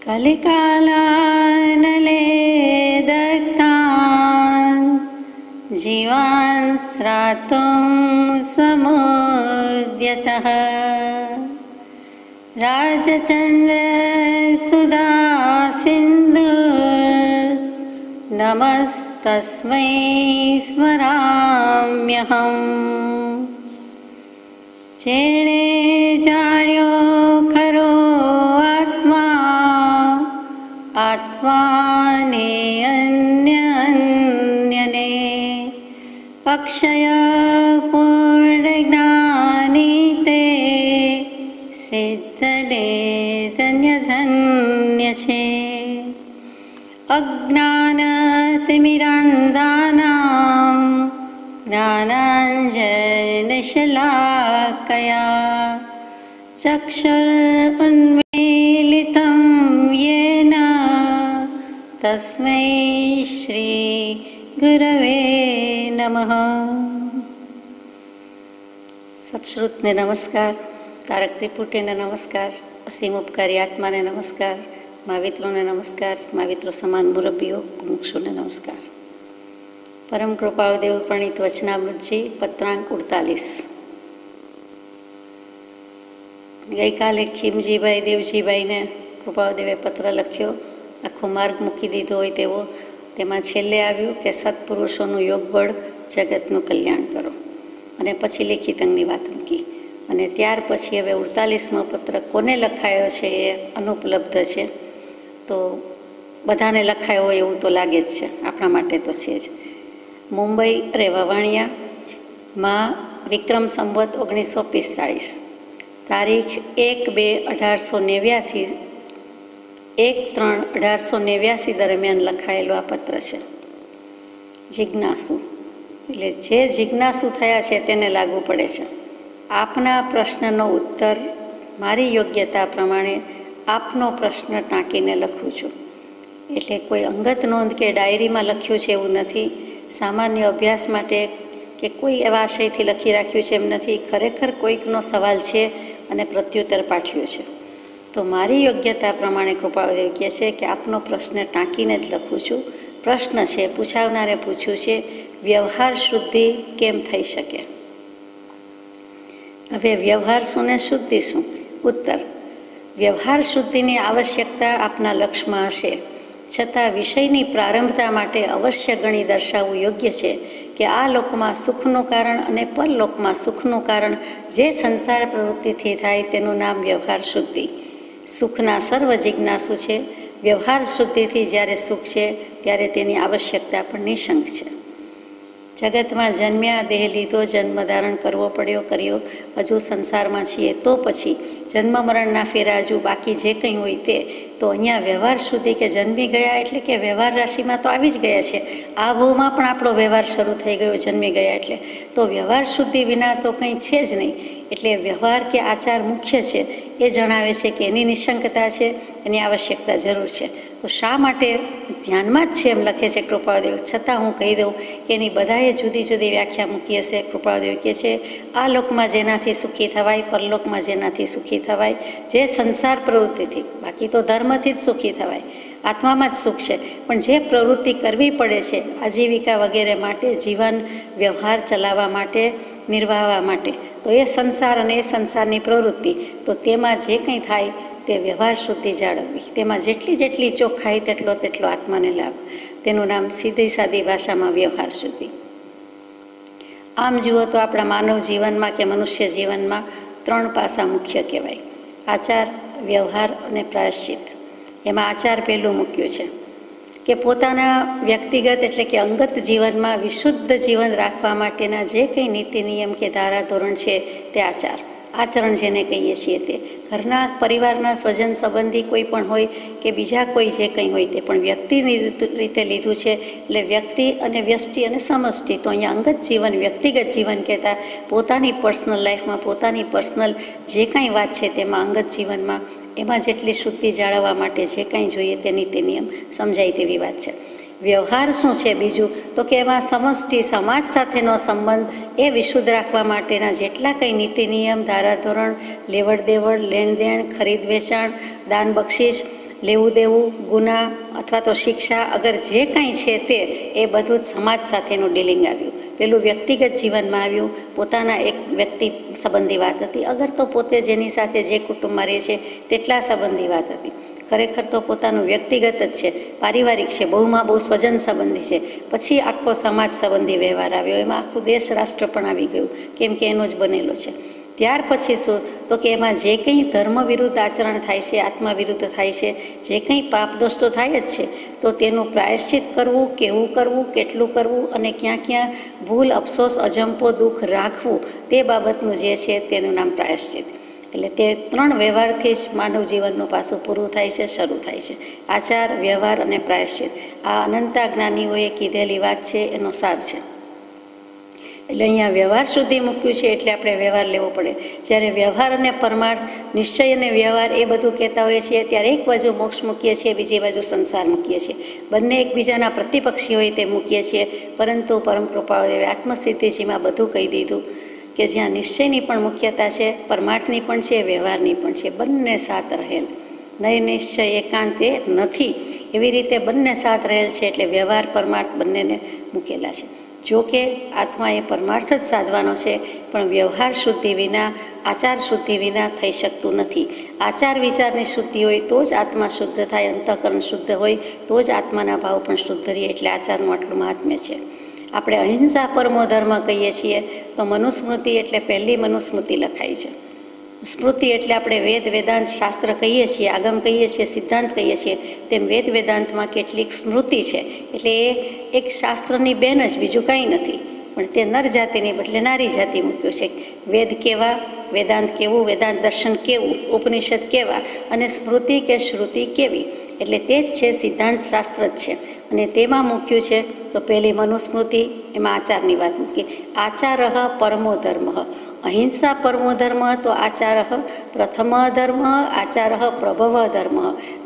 कलिकालानले दग्धान् जीवान् स्त्रातुं समुद्यतः राजचन्द्रसुधा सिन्धुर्नमस्तस्मै स्मराम्यहम्। जेणे जाण्यो खरो आत्मा आत्माने अन्यने अक्षय पूर्णज्ञानी ते सिद्धने धन्य छे। अज्ञानतिमिरान्धानां ज्ञानाञ्जनशलाकया चक्षुरुन्मीलितं येन तस्मै श्री गुरवे नमः। સત્શ્રુતને નમસ્કાર, તારક ત્રિપુટીને નમસ્કાર, અસીમ ઉપકારી આત્માને નમસ્કાર, મહાવિત્રોને નમસ્કાર, મહાવિત્રો સમાન મુરબ્બીઓ મુક્ષુને નમસ્કાર. પરમ કૃપાળુદેવ પ્રણીત વચનામૃતજી પત્રાંક 48. ગઈકાલે ખીમજીભાઈ દેવજીભાઈને કૃપાળુદેવે પત્ર લખ્યો, આખો માર્ગ મૂકી દીધો હોય તેવો. તેમાં છેલ્લે આવ્યું કે સત્પુરુષોનું યોગબળ જગતનું કલ્યાણ કરો, અને પછી લેખિત અંગની વાત મૂકી. અને ત્યાર પછી હવે 48મો પત્ર કોને લખાયો છે એ અનુપલબ્ધ છે. તો બધાને લખાયો હોય એવું તો લાગે જ છે, આપણા માટે તો છે જ. મુંબઈ વવાણિયામાં વિક્રમ સંવત 1945, તારીખ 1/2/1889 1/3/1889 દરમિયાન લખાયેલો આ પત્ર છે. જિજ્ઞાસુ એટલે જે જિજ્ઞાસુ થયા છે તેને લાગુ પડે છે. આપના પ્રશ્નનો ઉત્તર મારી યોગ્યતા પ્રમાણે આપનો પ્રશ્ન ટાંકીને લખું છું. એટલે કોઈ અંગત નોંધ કે ડાયરીમાં લખ્યું છે એવું નથી, સામાન્ય અભ્યાસ માટે કે કોઈ એવા આશયથી લખી રાખ્યું છે એમ નથી. ખરેખર કોઈકનો સવાલ છે અને પ્રત્યુત્તર પાઠવ્યું છે. તો મારી યોગ્યતા પ્રમાણે કૃપાળુદેવ કહે છે કે આપનો પ્રશ્ન ટાંકીને જ લખું છું. પ્રશ્ન છે, પૂછાવનારે પૂછ્યું છે, વ્યવહાર શુદ્ધિ કેમ થઈ શકે? હવે વ્યવહાર શું ને શુદ્ધિ શું? ઉત્તર: વ્યવહાર શુદ્ધિની આવશ્યકતા આપના લક્ષ્યમાં હશે, છતાં વિષયની પ્રારંભતા માટે અવશ્ય ગણી દર્શાવવું યોગ્ય છે કે આ લોકમાં સુખનું કારણ અને પરલોકમાં સુખનું કારણ જે સંસાર પ્રવૃત્તિથી થાય તેનું નામ વ્યવહાર શુદ્ધિ. સુખના સર્વ જિજ્ઞાસુ છે. વ્યવહાર શુદ્ધિથી જ્યારે સુખ છે ત્યારે તેની આવશ્યકતા પણ નિઃશંક છે. જગતમાં જન્મ્યા, દેહ લીધો, જન્મ ધારણ કરવો પડ્યો, કર્યો, હજુ સંસારમાં છીએ, તો પછી જન્મ મરણના ફેરા હજુ બાકી જે કંઈ હોય તે. તો અહીંયા વ્યવહાર શુદ્ધિ કે જન્મી ગયા એટલે કે વ્યવહાર રાશિમાં તો આવી જ ગયા છે. આ ભવમાં પણ આપણો વ્યવહાર શરૂ થઈ ગયો જન્મી ગયા એટલે. તો વ્યવહાર શુદ્ધિ વિના તો કંઈ છે જ નહીં. એટલે વ્યવહાર કે આચાર મુખ્ય છે એ જણાવે છે કે એની નિઃશંકતા છે, એની આવશ્યકતા જરૂર છે. તો શા માટે ધ્યાનમાં જ છે એમ લખે છે કૃપાળુદેવ. છતાં હું કહી દઉં કે એની બધાએ જુદી જુદી વ્યાખ્યા મૂકી હશે. કૃપાળુદેવ કહે છે આ લોકમાં જેનાથી સુખી થવાય, પરલોકમાં જેનાથી સુખી થવાય, જે સંસાર પ્રવૃત્તિથી, બાકી તો ધર્મથી જ સુખી થવાય, આત્મામાં જ સુખ છે, પણ જે પ્રવૃત્તિ કરવી પડે છે આજીવિકા વગેરે માટે, જીવન વ્યવહાર ચલાવવા માટે, નિર્વાહવા માટે, તો એ સંસાર અને એ સંસારની પ્રવૃત્તિ, તો તેમાં જે કંઈ થાય તે વ્યવહાર શુદ્ધિ જાળવવી. તેમાં જેટલી ચોખ્ખાઈ તેટલો આત્માને લાભ. તેનું નામ સીધી સાદી ભાષામાં વ્યવહાર શુદ્ધિ. આમ જુઓ તો આપણા માનવ જીવનમાં કે મનુષ્ય જીવનમાં 3 પાસા મુખ્ય કહેવાય: આચાર, વ્યવહાર અને પ્રાયશ્ચિત. એમાં આચાર પહેલું મૂક્યું છે કે પોતાના વ્યક્તિગત એટલે કે અંગત જીવનમાં વિશુદ્ધ જીવન રાખવા માટેના જે કંઈ નીતિ નિયમ કે ધારા ધોરણ છે તે આચાર, આચરણ જેને કહીએ છીએ તે. ઘરના પરિવારના સ્વજન સંબંધી કોઈ પણ હોય કે બીજા કોઈ જે કંઈ હોય તે પણ વ્યક્તિની રીતે લીધું છે. એટલે વ્યક્તિ અને વ્યષ્ટિ અને સમષ્ટિ. તો અહીંયા અંગત જીવન, વ્યક્તિગત જીવન કહેતા પોતાની પર્સનલ લાઈફમાં પોતાની પર્સનલ જે કાંઈ વાત છે તેમાં અંગત જીવનમાં એમાં જેટલી શુદ્ધિ જાળવવા માટે જે કાંઈ જોઈએ તે નીતિ નિયમ સમજાય તેવી વાત છે. વ્યવહાર શું છે બીજું? તો કે એમાં સમષ્ટિ સમાજ સાથેનો સંબંધ એ વિશુદ્ધ રાખવા માટેના જેટલા કંઈ નીતિ નિયમ, ધારાધોરણ, લેવડ દેવડ, લેણ દેણ, ખરીદ વેચાણ, દાન બક્ષિસ લેવું દેવું, ગુના અથવા તો શિક્ષા, અગર જે કંઈ છે તે એ બધું જ સમાજ સાથેનું ડીલિંગ આવ્યું. પેલું વ્યક્તિગત જીવનમાં આવ્યું, પોતાના એક વ્યક્તિ સંબંધી વાત હતી. અગર તો પોતે જેની સાથે જે કુટુંબમાં રહે છે તેટલા સંબંધી વાત હતી. ખરેખર તો પોતાનું વ્યક્તિગત જ છે, પારિવારિક છે, બહુમાં બહુ સ્વજન સંબંધી છે. પછી આખો સમાજ સંબંધી વ્યવહાર આવ્યો, એમાં આખું દેશ રાષ્ટ્ર પણ આવી ગયું, કેમ કે એનો જ બનેલો છે. ત્યાર પછી શું, તો કે એમાં જે કંઈ ધર્મ વિરુદ્ધ આચરણ થાય છે, આત્મા વિરુદ્ધ થાય છે, જે કંઈ પાપ દોષ તો થાય જ છે, તો તેનું પ્રાયશ્ચિત કરવું, કેવું કરવું, કેટલું કરવું અને ક્યાં ક્યાં ભૂલ, અફસોસ, અજંપો, દુઃખ રાખવું, તે બાબતનું જે છે તેનું નામ પ્રાયશ્ચિત. એટલે તે 3 વ્યવહારથી જ માનવ જીવનનું પાસું પૂરું થાય છે, શરૂ થાય છે. આચાર, વ્યવહાર અને પ્રાયશ્ચિત, આ અનંતા જ્ઞાનીઓએ કીધેલી વાત છે, એનો સાર છે. એટલે અહીંયા વ્યવહાર સુધી મૂક્યું છે, એટલે આપણે વ્યવહાર લેવો પડે. જ્યારે વ્યવહાર અને પરમાર્થ, નિશ્ચય અને વ્યવહાર એ બધું કહેતા હોઈએ છીએ, ત્યારે એક બાજુ મોક્ષ મૂકીએ છીએ, બીજી બાજુ સંસાર મૂકીએ છીએ. બંને એકબીજાના પ્રતિપક્ષી હોય તે મૂકીએ છીએ. પરંતુ પરમ કૃપાળુદેવે આત્મસ્થિતિજીમાં બધું કહી દીધું કે જ્યાં નિશ્ચયની પણ મુખ્યતા છે, પરમાર્થની પણ છે, વ્યવહારની પણ છે, બંને સાથ રહેલ. નય નિશ્ચય એકાંત એ નથી, એવી રીતે બંને સાથ રહેલ છે. એટલે વ્યવહાર, પરમાર્થ બંનેને મૂકેલા છે. જો કે આત્મા એ પરમાર્થ જ સાધવાનો છે, પણ વ્યવહાર શુદ્ધિ વિના, આચાર શુદ્ધિ વિના થઈ શકતું નથી. આચાર વિચારની શુદ્ધિ હોય તો જ આત્મા શુદ્ધ થાય, અંતઃકરણ શુદ્ધ હોય તો જ આત્માના ભાવ પણ શુદ્ધ રહે. એટલે આચારનું આટલું મહાત્મ્ય છે. આપણે અહિંસા પરમો ધર્મ કહીએ છીએ, તો મનુસ્મૃતિ એટલે પહેલી મનુસ્મૃતિ લખાઈ છે. સ્મૃતિ એટલે આપણે વેદ, વેદાંત, શાસ્ત્ર કહીએ છીએ, આગમ કહીએ છીએ, સિદ્ધાંત કહીએ છીએ, તેમ વેદ વેદાંતમાં કેટલીક સ્મૃતિ છે. એટલે એ એક શાસ્ત્રની બેન જ, બીજું કંઈ નથી. પણ તે નર જાતિની બદલે નારી જાતિ મૂક્યું છે. વેદ કેવા, વેદાંત કેવું, વેદાંત દર્શન કેવું, ઉપનિષદ કેવા, અને સ્મૃતિ કે શ્રુતિ કેવી. એટલે તે જ છે, સિદ્ધાંત શાસ્ત્ર જ છે. અને તેમાં મૂક્યું છે તો પહેલી મનુસ્મૃતિ, એમાં આચારની વાત મૂકી. આચાર પરમો ધર્મ, અહિંસા પરમો ધર્મ, તો આચાર પ્રથમ ધર્મ, આચાર પ્રભવ ધર્મ.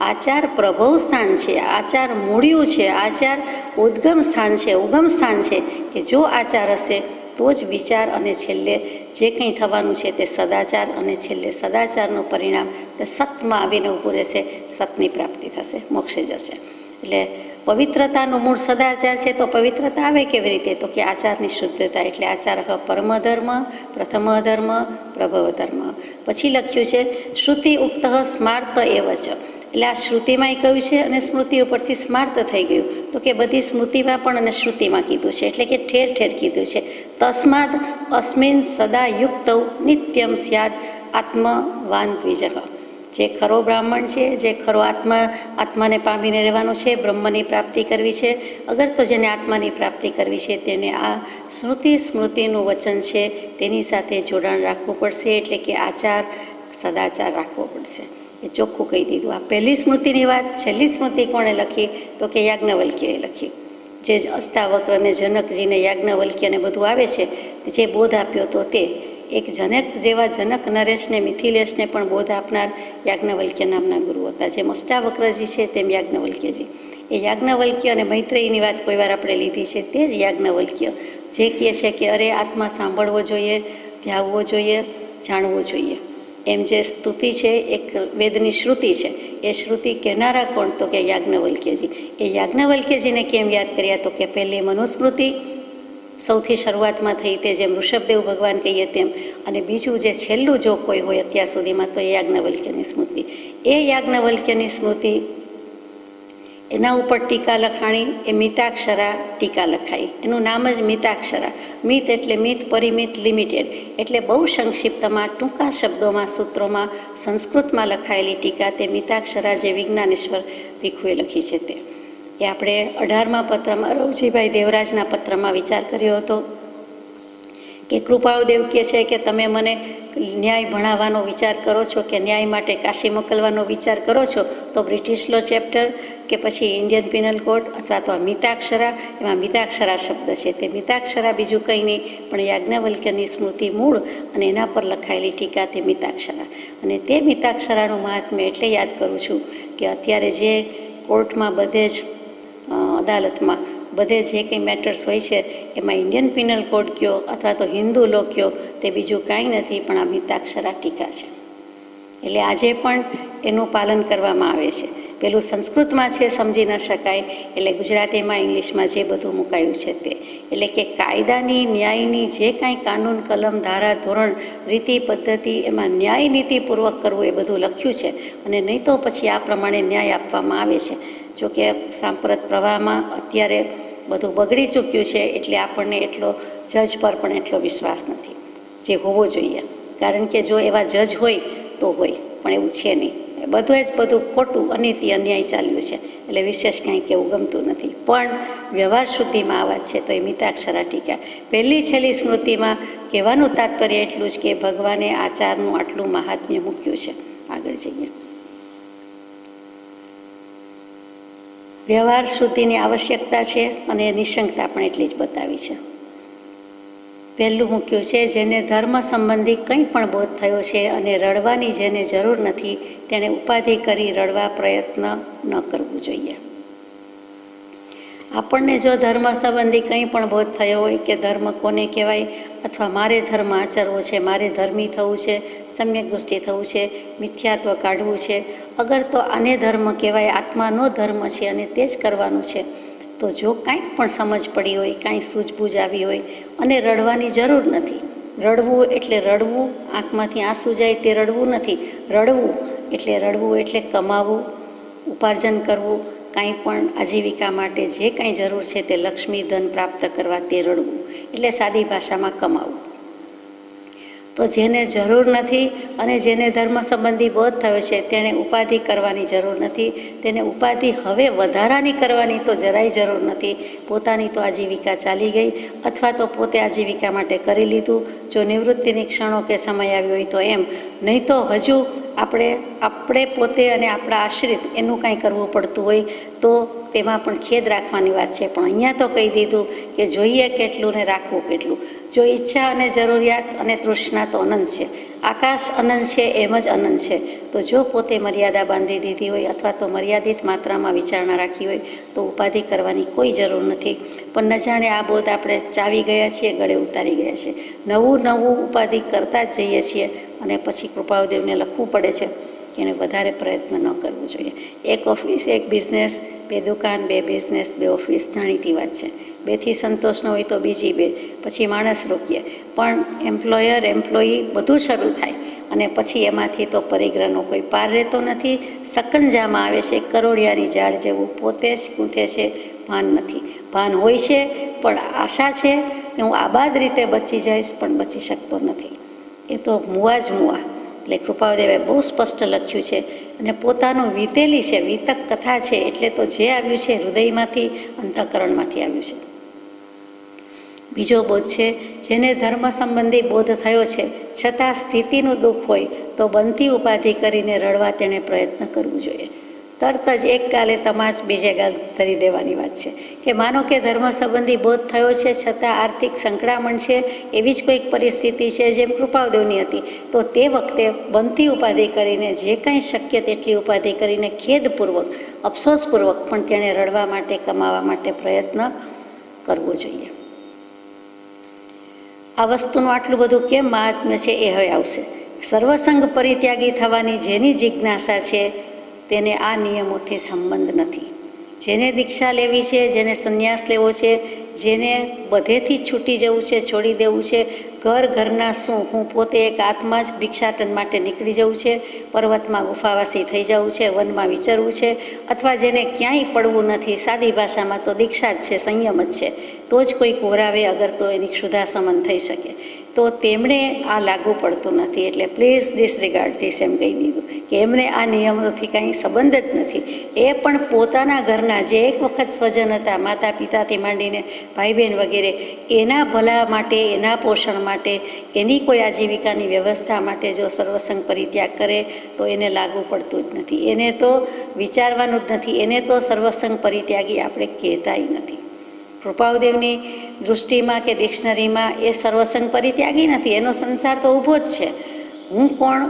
આચાર પ્રભવ સ્થાન છે, આચાર મૂળ્યું છે, આચાર ઉદ્ગમ સ્થાન છે, ઉગમ સ્થાન છે. કે જો આચાર હશે તો જ વિચાર, અને છેલ્લે જે કંઈ થવાનું છે તે સદાચાર, અને છેલ્લે સદાચારનું પરિણામ તે સતમાં આવીને ઊભું રહેશે, સતની પ્રાપ્તિ થશે, મોક્ષે જશે. એટલે પવિત્રતાનું મૂળ સદાચાર છે, તો પવિત્રતા આવે કેવી રીતે, તો કે આચારની શુદ્ધતા. એટલે આચાર પરમ ધર્મ, પ્રથમ ધર્મ, પ્રભવ ધર્મ. પછી લખ્યું છે શ્રુતિ ઉક્ત સ્માર્ત એવ ચ. એટલે આ શ્રુતિમાંય કહ્યું છે અને સ્મૃતિ ઉપરથી સ્માર્ત થઈ ગયું, તો કે બધી સ્મૃતિમાં પણ અને શ્રુતિમાં કીધું છે. એટલે કે ઠેર ઠેર કીધું છે. તસ્માદ અસ્મિન સદા યુક્ત નિત્યમ સ્યાદ આત્મવાન દ્વિજ. જે ખરો બ્રાહ્મણ છે, જે ખરો આત્માને પામીને રહેવાનું છે, બ્રહ્મની પ્રાપ્તિ કરવી છે, અગર તો જેને આત્માની પ્રાપ્તિ કરવી છે, તેને આ સ્મૃતિનું વચન છે તેની સાથે જોડાણ રાખવું પડશે. એટલે કે આચાર, સદાચાર રાખવો પડશે. એ ચોખ્ખું કહી દીધું. આ પહેલી સ્મૃતિની વાત. છેલ્લી સ્મૃતિ કોણે લખી, તો કે યાજ્ઞવલ્ક્યએ લખી. જે અષ્ટાવક્ર અને જનકજીને યાજ્ઞવલ્ક્યને બધું આવે છે, જે બોધ આપ્યો તો તે એક જનક જેવા જનક નરેશને, મિથિલેશને પણ બોધ આપનાર યાજ્ઞવલ્ક્ય નામના ગુરુ હતા. જેમ અષ્ટાવક્રજી છે તેમ યાજ્ઞવલ્ક્યજી. એ યાજ્ઞવલ્ક્ય અને મૈત્રેયીની વાત કોઈ વાર આપણે લીધી છે. તે જ યાજ્ઞવલ્ક્ય જે કહે છે કે અરે આત્મા સાંભળવો જોઈએ, ધ્યાવવો જોઈએ, જાણવો જોઈએ. એમ જે સ્તુતિ છે એક વેદની શ્રુતિ છે. એ શ્રુતિ કહેનારા કોણ, તો કે યાજ્ઞવલ્ક્યજી. એ યાજ્ઞવલ્ક્યજીને કેમ યાદ કર્યા, તો કે પહેલી મનુસ્મૃતિ સૌથી શરૂઆતમાં થઈ, તે જેમ ઋષભદેવ ભગવાન કહીએ તેમ. અને બીજું જે છેલ્લું જો કોઈ હોય અત્યાર સુધીમાં, તો એ યાજ્ઞવલ્ક્યની સ્મૃતિ. એ યાજ્ઞવલ્ક્યની સ્મૃતિ, એના ઉપર ટીકા લખાણી, એ મિતાક્ષરા ટીકા લખાઈ. એનું નામ જ મિતાક્ષરા. મિત એટલે મિત, પરિમિત, લિમિટેડ. એટલે બહુ સંક્ષિપ્તમાં, ટૂંકા શબ્દોમાં, સૂત્રોમાં, સંસ્કૃતમાં લખાયેલી ટીકા, તે મિતાક્ષરા જે વિજ્ઞાનેશ્વર ભીખુએ લખી છે તે. એ આપણે 18મા પત્રમાં, રવજીભાઈ દેવરાજના પત્રમાં વિચાર કર્યો હતો કે કૃપાળુદેવ કહે છે કે તમે મને ન્યાય ભણાવવાનો વિચાર કરો છો, કે ન્યાય માટે કાશી મોકલવાનો વિચાર કરો છો, તો બ્રિટિશ લો ચેપ્ટર કે પછી ઇન્ડિયન પિનલ કોડ અથવા તો મિતાક્ષરા, એમાં મિતાક્ષરા શબ્દ છે. તે મિતાક્ષરા બીજું કંઈ નહીં પણ યાજ્ઞવલ્ક્યની સ્મૃતિ મૂળ અને એના પર લખાયેલી ટીકા, તે મિતાક્ષરા. અને તે મિતાક્ષરાનું મહાત્મ્ય એટલે યાદ કરું છું કે અત્યારે જે કોર્ટમાં બધે જ, અદાલતમાં બધે જે કંઈ મેટર્સ હોય છે, એમાં ઇન્ડિયન પિનલ કોડ કયો અથવા તો હિન્દુ લો કયો, તે બીજું કાંઈ નથી પણ આ મિતાક્ષરા ટીકા છે. એટલે આજે પણ એનું પાલન કરવામાં આવે છે. પેલું સંસ્કૃતમાં છે, સમજી ન શકાય, એટલે ગુજરાતીમાં ઇંગ્લિશમાં જે બધું મુકાયું છે તે. એટલે કે કાયદાની, ન્યાયની જે કાંઈ કાનૂન, કલમ, ધારા, ધોરણ, રીતિ, પદ્ધતિ, એમાં ન્યાય નીતિપૂર્વક કરવું એ બધું લખ્યું છે. અને નહીં તો પછી આ પ્રમાણે ન્યાય આપવામાં આવે છે. જોકે સાંપ્રત પ્રવાહમાં અત્યારે બધું બગડી ચૂક્યું છે, એટલે આપણને એટલો જજ પર પણ એટલો વિશ્વાસ નથી જે હોવો જોઈએ. કારણ કે જો એવા જજ હોય તો હોય, પણ એવું છે નહીં. બધું ખોટું, અનીતિ, અન્યાય ચાલ્યું છે. એટલે વિશેષ કાંઈ કેવું ગમતું નથી. પણ વ્યવહાર શુદ્ધિમાં આ વાત છે તો એ મિતાક્ષરા ટીકા. પહેલી છેલ્લી સ્મૃતિમાં કહેવાનું તાત્પર્ય એટલું જ કે ભગવાને આચારનું આટલું મહાત્મ્ય મૂક્યું છે. આગળ જઈએ. વ્યવહાર શુદ્ધિની આવશ્યકતા છે અને નિશંકતા પણ એટલી જ બતાવી છે. પહેલું મૂક્યું છે, જેને ધર્મ સંબંધી કંઈ પણ બોધ થયો છે અને રડવાની જેને જરૂર નથી તેણે ઉપાધિ કરી રડવા પ્રયત્ન ન કરવું જોઈએ. આપણને જો ધર્મ સંબંધી કંઈ પણ બોધ થયો હોય કે ધર્મ કોને કહેવાય, અથવા મારે ધર્મ આચરવો છે, મારે ધર્મી થવું છે, સમ્યક દૃષ્ટિ થવું છે, મિથ્યાત્વ કાઢવું છે, અગર તો આને ધર્મ કહેવાય, આત્માનો ધર્મ છે અને તે જ કરવાનું છે, તો જો કાંઈક પણ સમજ પડી હોય, કાંઈ સૂઝબૂઝ આવી હોય અને રડવાની જરૂર નથી. રડવું એટલે રડવું, આંખમાંથી આંસુ જાય તે રડવું નથી. રડવું એટલે કમાવું, ઉપાર્જન કરવું, કાંઈ પણ આજીવિકા માટે જે કાંઈ જરૂર છે તે લક્ષ્મી ધન પ્રાપ્ત કરવા તે રડવું, એટલે સાદી ભાષામાં કમાવું. તો જેને જરૂર નથી અને જેને ધર્મ સંબંધી બોધ થયો છે તેણે ઉપાધિ કરવાની જરૂર નથી. તેને ઉપાધિ હવે વધારાની કરવાની તો જરાય જરૂર નથી. પોતાની તો આજીવિકા ચાલી ગઈ, અથવા તો પોતે આજીવિકા માટે કરી લીધું. જો નિવૃત્તિની ક્ષણો કે સમય આવ્યો હોય તો એમ, નહીં તો હજુ આપણે પોતે અને આપણા આશ્રિત એનું કાંઈ કરવું પડતું હોય તો તેમાં પણ ખેદ રાખવાની વાત છે. પણ અહીંયા તો કહી દીધું કે જોઈએ કેટલું ને રાખવું કેટલું. જો ઈચ્છા અને જરૂરિયાત અને તૃષ્ણા તો અનંત છે, આકાશ અનંત છે એમ જ અનંત છે. તો જો પોતે મર્યાદા બાંધી દીધી હોય અથવા તો મર્યાદિત માત્રામાં વિચારણા રાખી હોય તો ઉપાધિ કરવાની કોઈ જરૂર નથી. પણ ન જાણે આ બોધ આપણે ચાવી ગયા છીએ, ગળે ઉતારી ગયા છે. નવું ઉપાધિ કરતા જ જઈએ છીએ અને પછી કૃપાળુદેવને લખવું પડે છે કે એને વધારે પ્રયત્ન ન કરવું જોઈએ. એક ઓફિસ, એક બિઝનેસ, 2 દુકાન, 2 બિઝનેસ, 2 ઓફિસ, જાણીતી વાત છે. 2થી સંતોષ ન હોય તો બીજી 2, પછી માણસ રોકીએ. પણ એમ્પ્લોયર, એમ્પ્લોયી બધું શરૂ થાય અને પછી એમાંથી તો પરિગ્રહનો કોઈ પાર રહેતો નથી. સકંજામાં આવે છે, કરોડિયાની જાળ જેવું. પોતે જ ગૂંથે છે, ભાન નથી. ભાન હોય છે પણ આશા છે કે હું આબાદ રીતે બચી જઈશ, પણ બચી શકતો નથી. એ તો મુવા જ મુવા. એટલે કૃપાળુદેવે બહુ સ્પષ્ટ લખ્યું છે અને પોતાનું વીતેલી છે, વિતક કથા છે. એટલે તો જે આવ્યું છે હૃદયમાંથી, અંતઃકરણમાંથી આવ્યું છે. બીજો બોધ છે, જેને ધર્મ સંબંધી બોધ થયો છે છતાં સ્થિતિનું દુઃખ હોય તો બનતી ઉપાધિ કરીને રડવા તેણે પ્રયત્ન કરવું જોઈએ. તરત જ એક ગાલે તમાચ બીજે ગાલ ધરી દેવાની વાત છે કે માનો કે ધર્મ સંબંધી બોધ થયો છે છતાં આર્થિક સંકળામણ છે, એવી જ કોઈક પરિસ્થિતિ છે જેમ કૃપાળુદેવની હતી, તો તે વખતે બનતી ઉપાધિ કરીને, જે કાંઈ શક્ય તેટલી ઉપાધિ કરીને ખેદપૂર્વક, અફસોસપૂર્વક પણ તેણે રડવા માટે, કમાવા માટે પ્રયત્ન કરવો જોઈએ. આ વસ્તુનું આટલું બધું કેમ મહાત્મ્ય છે એ હવે આવશે. સર્વસંગ પરિત્યાગી થવાની જેની જિજ્ઞાસા છે તેને આ નિયમોથી સંબંધ નથી. જેને દીક્ષા લેવી છે, જેને સંન્યાસ લેવો છે, જેને બધેથી છૂટી જવું છે, છોડી દેવું છે, ઘરના શું, હું પોતે એક આત્મા જ ભિક્ષાટન માટે નીકળી જવું છે, પર્વતમાં ગુફાવાસી થઈ જવું છે, વનમાં વિચરવું છે, અથવા જેને ક્યાંય પડવું નથી, સાદી ભાષામાં તો દીક્ષા જ છે, સંયમ જ છે, તો જ કોઈ કોરાવે અગર તો એની ક્ષુધાશમન થઈ શકે. તો તેમણે આ લાગુ પડતું નથી. એટલે પ્લીઝ ડિસરિગાર્ડ ધીસ, એમ કહી દીધું કે એમને આ નિયમોથી કાંઈ સંબંધ જ નથી. એ પણ પોતાના ઘરના જે એક વખત સ્વજન હતા, માતા પિતાથી માંડીને ભાઈ બહેન વગેરે, એના ભલા માટે, એના પોષણ માટે, એની કોઈ આજીવિકાની વ્યવસ્થા માટે જો સર્વસંગ પરિત્યાગ કરે તો એને લાગુ પડતું જ નથી. એને તો વિચારવાનું જ નથી. એને તો સર્વસંગ પરિત્યાગી આપણે કહેતાય નથી. કૃપાળુદેવની દૃષ્ટિમાં કે ડિક્શનરીમાં એ સર્વસંગ પરિત્યાગી નથી. એનો સંસાર તો ઊભો જ છે. હું કોણ,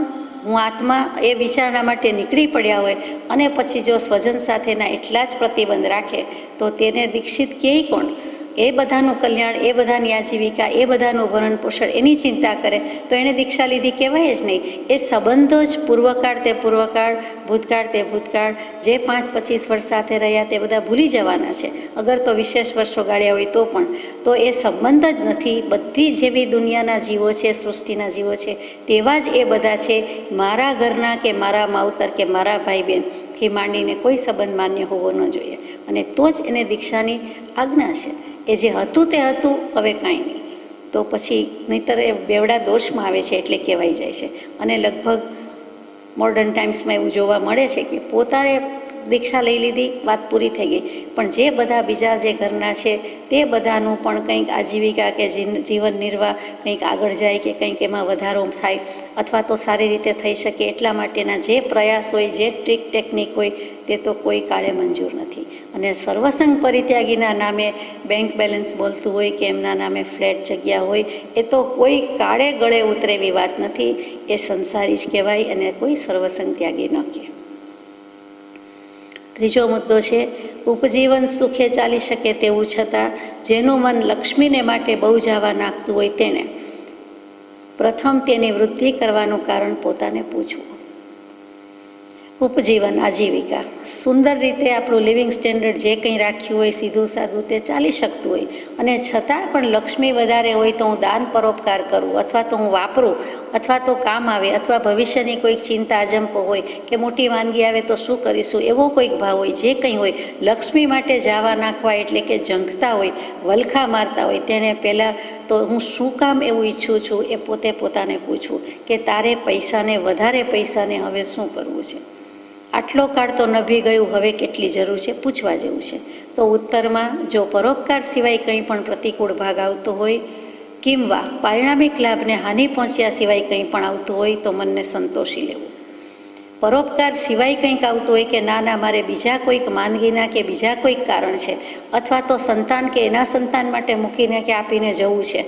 હું આત્મા, એ વિચારણા માટે નીકળી પડ્યા હોય અને પછી જો સ્વજન સાથેના એટલા જ પ્રતિબંધ રાખે તો તેને દીક્ષિત કહે કોણ? એ બધાનું કલ્યાણ, એ બધાની આજીવિકા, એ બધાનું ભરણ પોષણ, એની ચિંતા કરે તો એણે દીક્ષા લીધી કહેવાય જ નહીં. એ સંબંધો જ પૂર્વકાળ તે પૂર્વકાળ, ભૂતકાળ તે ભૂતકાળ, જે 5-25 વર્ષ સાથે રહ્યા તે બધા ભૂલી જવાના છે, અગર તો વિશેષ વર્ષો ગાળ્યા હોય તો પણ. તો એ સંબંધ જ નથી. બધી જેવી દુનિયાના જીવો છે, સૃષ્ટિના જીવો છે, તેવા જ એ બધા છે. મારા ઘરના કે મારા માવતર કે મારા ભાઈ બહેન થી માંડીને કોઈ સંબંધ માન્ય હોવો ન જોઈએ. અને તો જ એને દીક્ષાની આજ્ઞા છે. એ જે હતું તે હતું, હવે કાંઈ નહીં. તો પછી નહીંતર એ બેવડા દોષમાં આવે છે એટલે કહેવાય જાય છે. અને લગભગ મોડર્ન ટાઈમ્સમાં એવું જોવા મળે છે કે પોતાએ દીક્ષા લઈ લીધી, વાત પૂરી થઈ ગઈ, પણ જે બધા બીજા જે ઘરના છે તે બધાનું પણ કંઈક આજીવિકા કે જીવન નિર્વાહ કંઈક આગળ જાય કે કંઈક એમાં વધારો થાય અથવા તો સારી રીતે થઈ શકે એટલા માટેના જે પ્રયાસ હોય, જે ટ્રીક ટેકનિક હોય તે તો કોઈ કાળે મંજૂર નથી. અને સર્વસંગ પરિત્યાગીના નામે બેંક બેલેન્સ બોલતું હોય કે એમના નામે ફ્લેટ જગ્યા હોય, એ તો કોઈ કાળે ગળે ઉતરે એવી વાત નથી. એ સંસારી જ કહેવાય અને કોઈ સર્વસંગ ત્યાગી ન કહે. ત્રીજો મુદ્દો છે ઉપજીવન સુખે ચાલી શકે તેવું છતાં જેનું મન લક્ષ્મીને માટે બહુ જવા નાખતું હોય તેણે પ્રથમ તેની વૃદ્ધિ કરવાનું કારણ પોતાને પૂછવું. ઉપજીવન, આજીવિકા, સુંદર રીતે આપણું લિવિંગ સ્ટેન્ડર્ડ જે કંઈ રાખ્યું હોય સીધું સાદું તે ચાલી શકતું હોય, અને છતાં પણ લક્ષ્મી વધારે હોય તો હું દાન પરોપકાર કરું, અથવા તો હું વાપરું, અથવા તો કામ આવે, અથવા ભવિષ્યની કોઈક ચિંતા અજંપો હોય કે મોટી વાનગી આવે તો શું કરીશું, એવો કોઈક ભાવ હોય, જે કંઈ હોય, લક્ષ્મી માટે જાવા નાખવા એટલે કે ઝંખતા હોય, વલખા મારતા હોય, તેણે પહેલાં તો હું શું કામ એવું ઈચ્છું છું એ પોતે પોતાને પૂછવું કે તારે પૈસાને, વધારે પૈસાને હવે શું કરવું છે? આટલો કાળ તો નભી ગયું, હવે કેટલી જરૂર છે? પૂછવા જેવું છે. તો ઉત્તરમાં જો પરોપકાર સિવાય કંઈ પણ પ્રતિકૂળ ભાગ આવતો હોય, કિંવા પારિણામિક લાભને હાનિ પહોંચ્યા સિવાય કંઈ પણ આવતું હોય તો મનને સંતોષી લેવું. પરોપકાર સિવાય કંઈક આવતું હોય કે ના ના મારે બીજા કોઈક માંદગીના કે બીજા કોઈક કારણ છે, અથવા તો સંતાન કે એના સંતાન માટે મૂકીને કે આપીને જવું છે,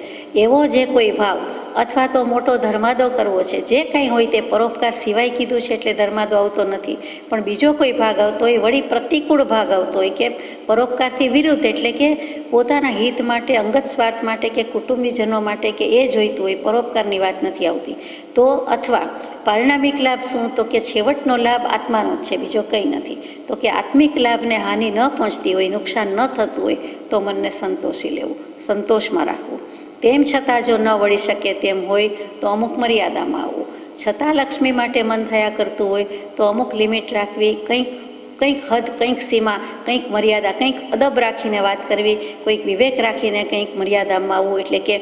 એવો જે કોઈ ભાવ, અથવા તો મોટો ધર્માદો કરવો છે, જે કંઈ હોય તે પરોપકાર સિવાય કીધું છે એટલે ધર્માદો આવતો નથી. પણ બીજો કોઈ ભાગ આવતો હોય, વળી પ્રતિકૂળ ભાગ આવતો હોય કે પરોપકારથી વિરુદ્ધ, એટલે કે પોતાના હિત માટે, અંગત સ્વાર્થ માટે કે કુટુંબીજનો માટે કે એ જોઈતું હોય, પરોપકારની વાત નથી આવતી. તો અથવા પારિણામિક લાભ શું? તો કે છેવટનો લાભ આત્માનો જ છે, બીજો કંઈ નથી. તો કે આત્મિક લાભને હાનિ ન પહોંચતી હોય, નુકસાન ન થતું હોય તો મનને સંતોષી લેવું, સંતોષમાં રાખવું. તેમ છતાં જો ન વળી શકે તેમ હોય તો અમુક મર્યાદામાં આવવું. છતાં લક્ષ્મી માટે મન થયા કરતું હોય તો અમુક લિમિટ રાખવી, કંઈક હદ, કંઈક સીમા, કંઈક મર્યાદા, કંઈક અદબ રાખીને વાત કરવી, કોઈક વિવેક રાખીને કંઈક મર્યાદામાં આવવું. એટલે કે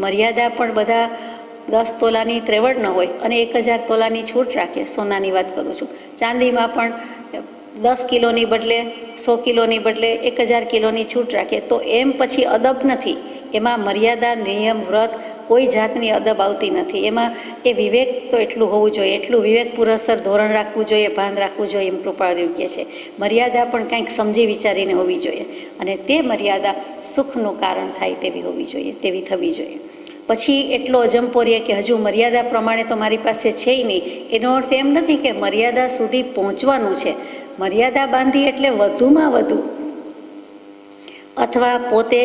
મર્યાદા પણ બધા 10 તોલાની ત્રેવડ ન હોય અને 1000 તોલાની છૂટ રાખે. સોનાની વાત કરું છું. ચાંદીમાં પણ 10 કિલોની બદલે 100 કિલોની બદલે 1000 કિલોની છૂટ રાખે. તો એમ પછી અદબ નથી. એમાં મર્યાદા, નિયમ, વ્રત, કોઈ જાતની અદબ આવતી નથી. એમાં એ વિવેક તો એટલું હોવું જોઈએ, એટલું વિવેક પુરસ્સર ધોરણ રાખવું જોઈએ, ભાન રાખવું જોઈએ, એમ કૃપાળદેવ કહે છે. મર્યાદા પણ કંઈક સમજી વિચારીને હોવી જોઈએ, અને તે મર્યાદા સુખનું કારણ થાય તેવી હોવી જોઈએ, તેવી થવી જોઈએ. પછી એટલો અજંપો રહે કે હજુ મર્યાદા પ્રમાણે તો મારી પાસે છે નહીં. એનો અર્થ એમ નથી કે મર્યાદા સુધી પહોંચવાનું છે. મર્યાદા બાંધી એટલે વધુમાં વધુ, અથવા પોતે,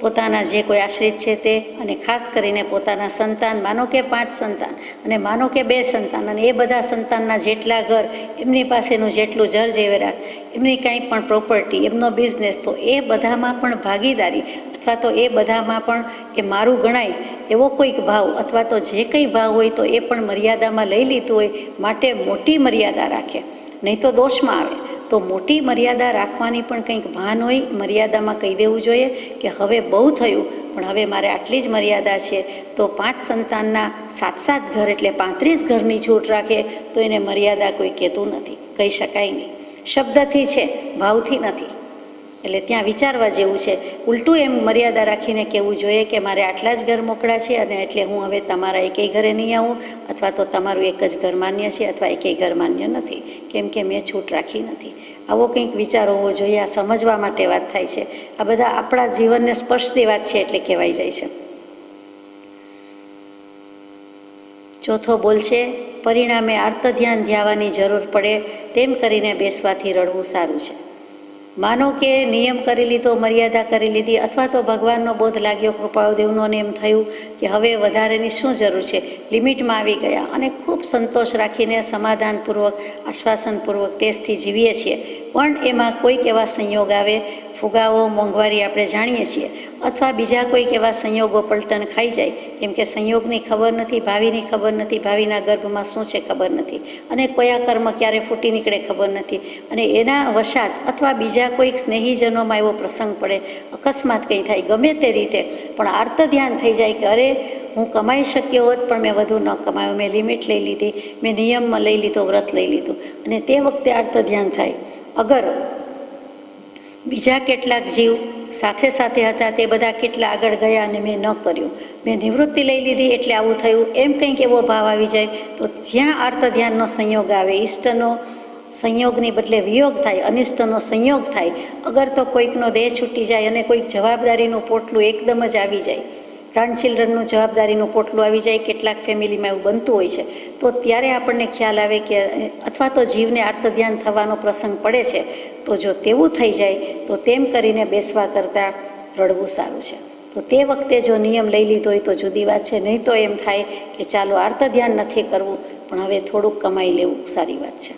પોતાના જે કોઈ આશ્રિત છે તે, અને ખાસ કરીને પોતાના સંતાન, માનો કે 5 સંતાન અને માનો કે 2 સંતાન, અને એ બધા સંતાનના જેટલા ઘર, એમની પાસેનું જેટલું જર જેવરાત, એમની કાંઈ પણ પ્રોપર્ટી, એમનો બિઝનેસ, તો એ બધામાં પણ ભાગીદારી, અથવા તો એ બધામાં પણ એ મારું ગણાય એવો કોઈક ભાવ, અથવા તો જે કંઈ ભાવ હોય તો એ પણ મર્યાદામાં લઈ લીધું હોય, માટે મોટી મર્યાદા રાખે, નહીં તો દોષમાં આવે. તો મોટી મર્યાદા રાખવાની પણ કંઈક ભાન હોય. મર્યાદામાં કહી દેવું જોઈએ કે હવે બહુ થયું, પણ હવે મારે આટલી જ મર્યાદા છે. તો 5 સંતાનના 7-7 ઘર એટલે 35 ઘરની છૂટ રાખે તો એને મર્યાદા કોઈ કહેતું નથી, કહી શકાય નહીં. શબ્દથી છે, ભાવથી નથી. એટલે ત્યાં વિચારવા જેવું છે. ઉલટું એમ મર્યાદા રાખીને કહેવું જોઈએ કે મારે આટલા જ ઘર મોકળા છે, અને એટલે હું હવે તમારા એકેય ઘરે નહીં આવું, અથવા તો તમારું એક જ ઘર માન્ય છે અથવા એકેય ઘર માન્ય નથી, કેમ કે મેં છૂટ રાખી નથી. આવો કંઈક વિચાર હોવો જોઈએ. આ સમજવા માટે વાત થાય છે. આ બધા આપણા જીવનને સ્પર્શતી વાત છે એટલે કહેવાય જાય છે. ચોથો બોલ છે પરિણામે આર્ત ધ્યાન ધ્યાવાની જરૂર પડે તેમ કરીને બેસવાથી રડવું સારું છે. માનો કે નિયમ કરી લીધો, મર્યાદા કરી લીધી, અથવા તો ભગવાનનો બોધ લાગ્યો, કૃપાળુદેવનો એમ થયું કે હવે વધારેની શું જરૂર છે, લિમિટમાં આવી ગયા અને ખૂબ સંતોષ રાખીને સમાધાનપૂર્વક, આશ્વાસનપૂર્વક ટેસ્ટથી જીવીએ છીએ. પણ એમાં કોઈક એવા સંયોગ આવે, ફુગાવો, મોંઘવારી આપણે જાણીએ છીએ, અથવા બીજા કોઈક એવા સંયોગો પલટન ખાઈ જાય, કેમ કે સંયોગની ખબર નથી, ભાવિની ખબર નથી, ભાવિના ગર્ભમાં શું છે ખબર નથી, અને કયા કર્મ ક્યારે ફૂટી નીકળે ખબર નથી, અને એના વશાત અથવા બીજા કોઈક સ્નેહીજનોમાં એવો પ્રસંગ પડે, અકસ્માત કંઈ થાય, ગમે તે રીતે પણ આર્ત ધ્યાન થઈ જાય કે અરે હું કમાઈ શક્યો હોત પણ મેં વધુ ન કમાયો, મેં લિમિટ લઈ લીધી, મેં નિયમમાં લઈ લીધો, વ્રત લઈ લીધું, અને તે વખતે આર્ત ધ્યાન થાય. અગર બીજા કેટલાક જીવ સાથે સાથે હતા, તે બધા કેટલા આગળ ગયા અને મેં ન કર્યું, મેં નિવૃત્તિ લઈ લીધી એટલે આવું થયું, એમ કંઈક એવો ભાવ આવી જાય તો જ્યાં આર્ત ધ્યાનનો સંયોગ આવે, ઈષ્ટનો સંયોગની બદલે વિયોગ થાય, અનિષ્ટનો સંયોગ થાય, અગર તો કોઈકનો દેહ છૂટી જાય અને કોઈક જવાબદારીનું પોટલું એકદમ જ આવી જાય, ગ્રાન્ડ ચિલ્ડ્રનનું જવાબદારીનું પોટલું આવી જાય, કેટલાક ફેમિલીમાં એવું બનતું હોય છે, તો ત્યારે આપણને ખ્યાલ આવે કે અથવા તો જીવને આર્ત ધ્યાન થવાનો પ્રસંગ પડે છે, તો જો તેવું થઈ જાય તો તેમ કરીને બેસવા કરતાં રડવું સારું છે. તો તે વખતે જો નિયમ લઈ લીધો હોય તો જુદી વાત છે, નહીં તો એમ થાય કે ચાલો આર્ત ધ્યાન નથી કરવું પણ હવે થોડુંક કમાઈ લેવું સારી વાત છે.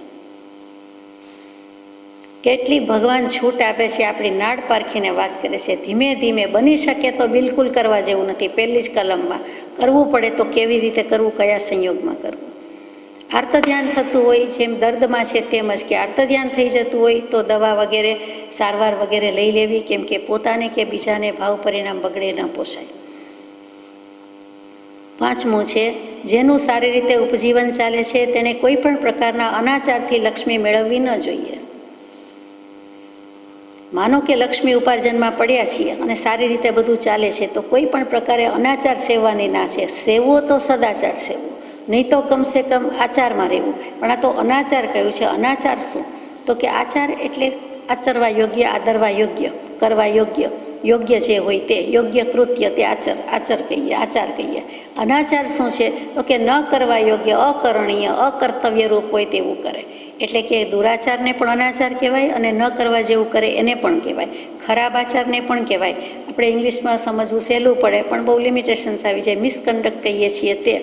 કેટલી ભગવાન છૂટ આપે છે, આપણી નાડ પારખીને વાત કરે છે. ધીમે ધીમે, બની શકે તો બિલકુલ કરવા જેવું નથી, પહેલી જ કલમમાં કરવું પડે તો કેવી રીતે કરવું, કયા સંયોગમાં કરવું. આર્ત ધ્યાન થતું હોય, જેમ દર્દમાં છે તેમ જ કે આર્ત ધ્યાન થઈ જતું હોય તો દવા વગેરે, સારવાર વગેરે લઈ લેવી, કેમ કે પોતાને કે બીજાને ભાવ પરિણામ બગડે ન પોસાય. 5મું છે, જેનું સારી રીતે ઉપજીવન ચાલે છે તેને કોઈ પણ પ્રકારના અનાચારથી લક્ષ્મી મેળવવી ન જોઈએ. માનો કે લક્ષ્મી ઉપાર્જનમાં પડ્યા છીએ અને સારી રીતે બધું ચાલે છે તો કોઈ પણ પ્રકારે અનાચાર સેવવાની ના છે. સેવવો તો સદાચાર સેવવો, નહીં તો કમસે કમ આચારમાં રહેવું. પણ આ તો અનાચાર કહ્યું છે. અનાચાર શું? તો કે આચાર એટલે આચરવા યોગ્ય, આદરવા યોગ્ય, કરવા યોગ્ય, યોગ્ય જે હોય તે, યોગ્ય કૃત્ય તે આચર કહીએ, આચાર કહીએ. અનાચાર શું છે? તો કે ન કરવા યોગ્ય, અકરણીય, અકર્તવ્ય રૂપ હોય તેવું કરે. એટલે કે દુરાચારને પણ અનાચાર કહેવાય અને ન કરવા જેવું કરે એને પણ કહેવાય. ખરાબ આચારને પણ કહેવાય. આપણે ઇંગ્લિશમાં સમજવું સહેલું પડે પણ બહુ લિમિટેશન્સ આવી જાય. મિસકન્ડક્ટ કહીએ છીએ તે.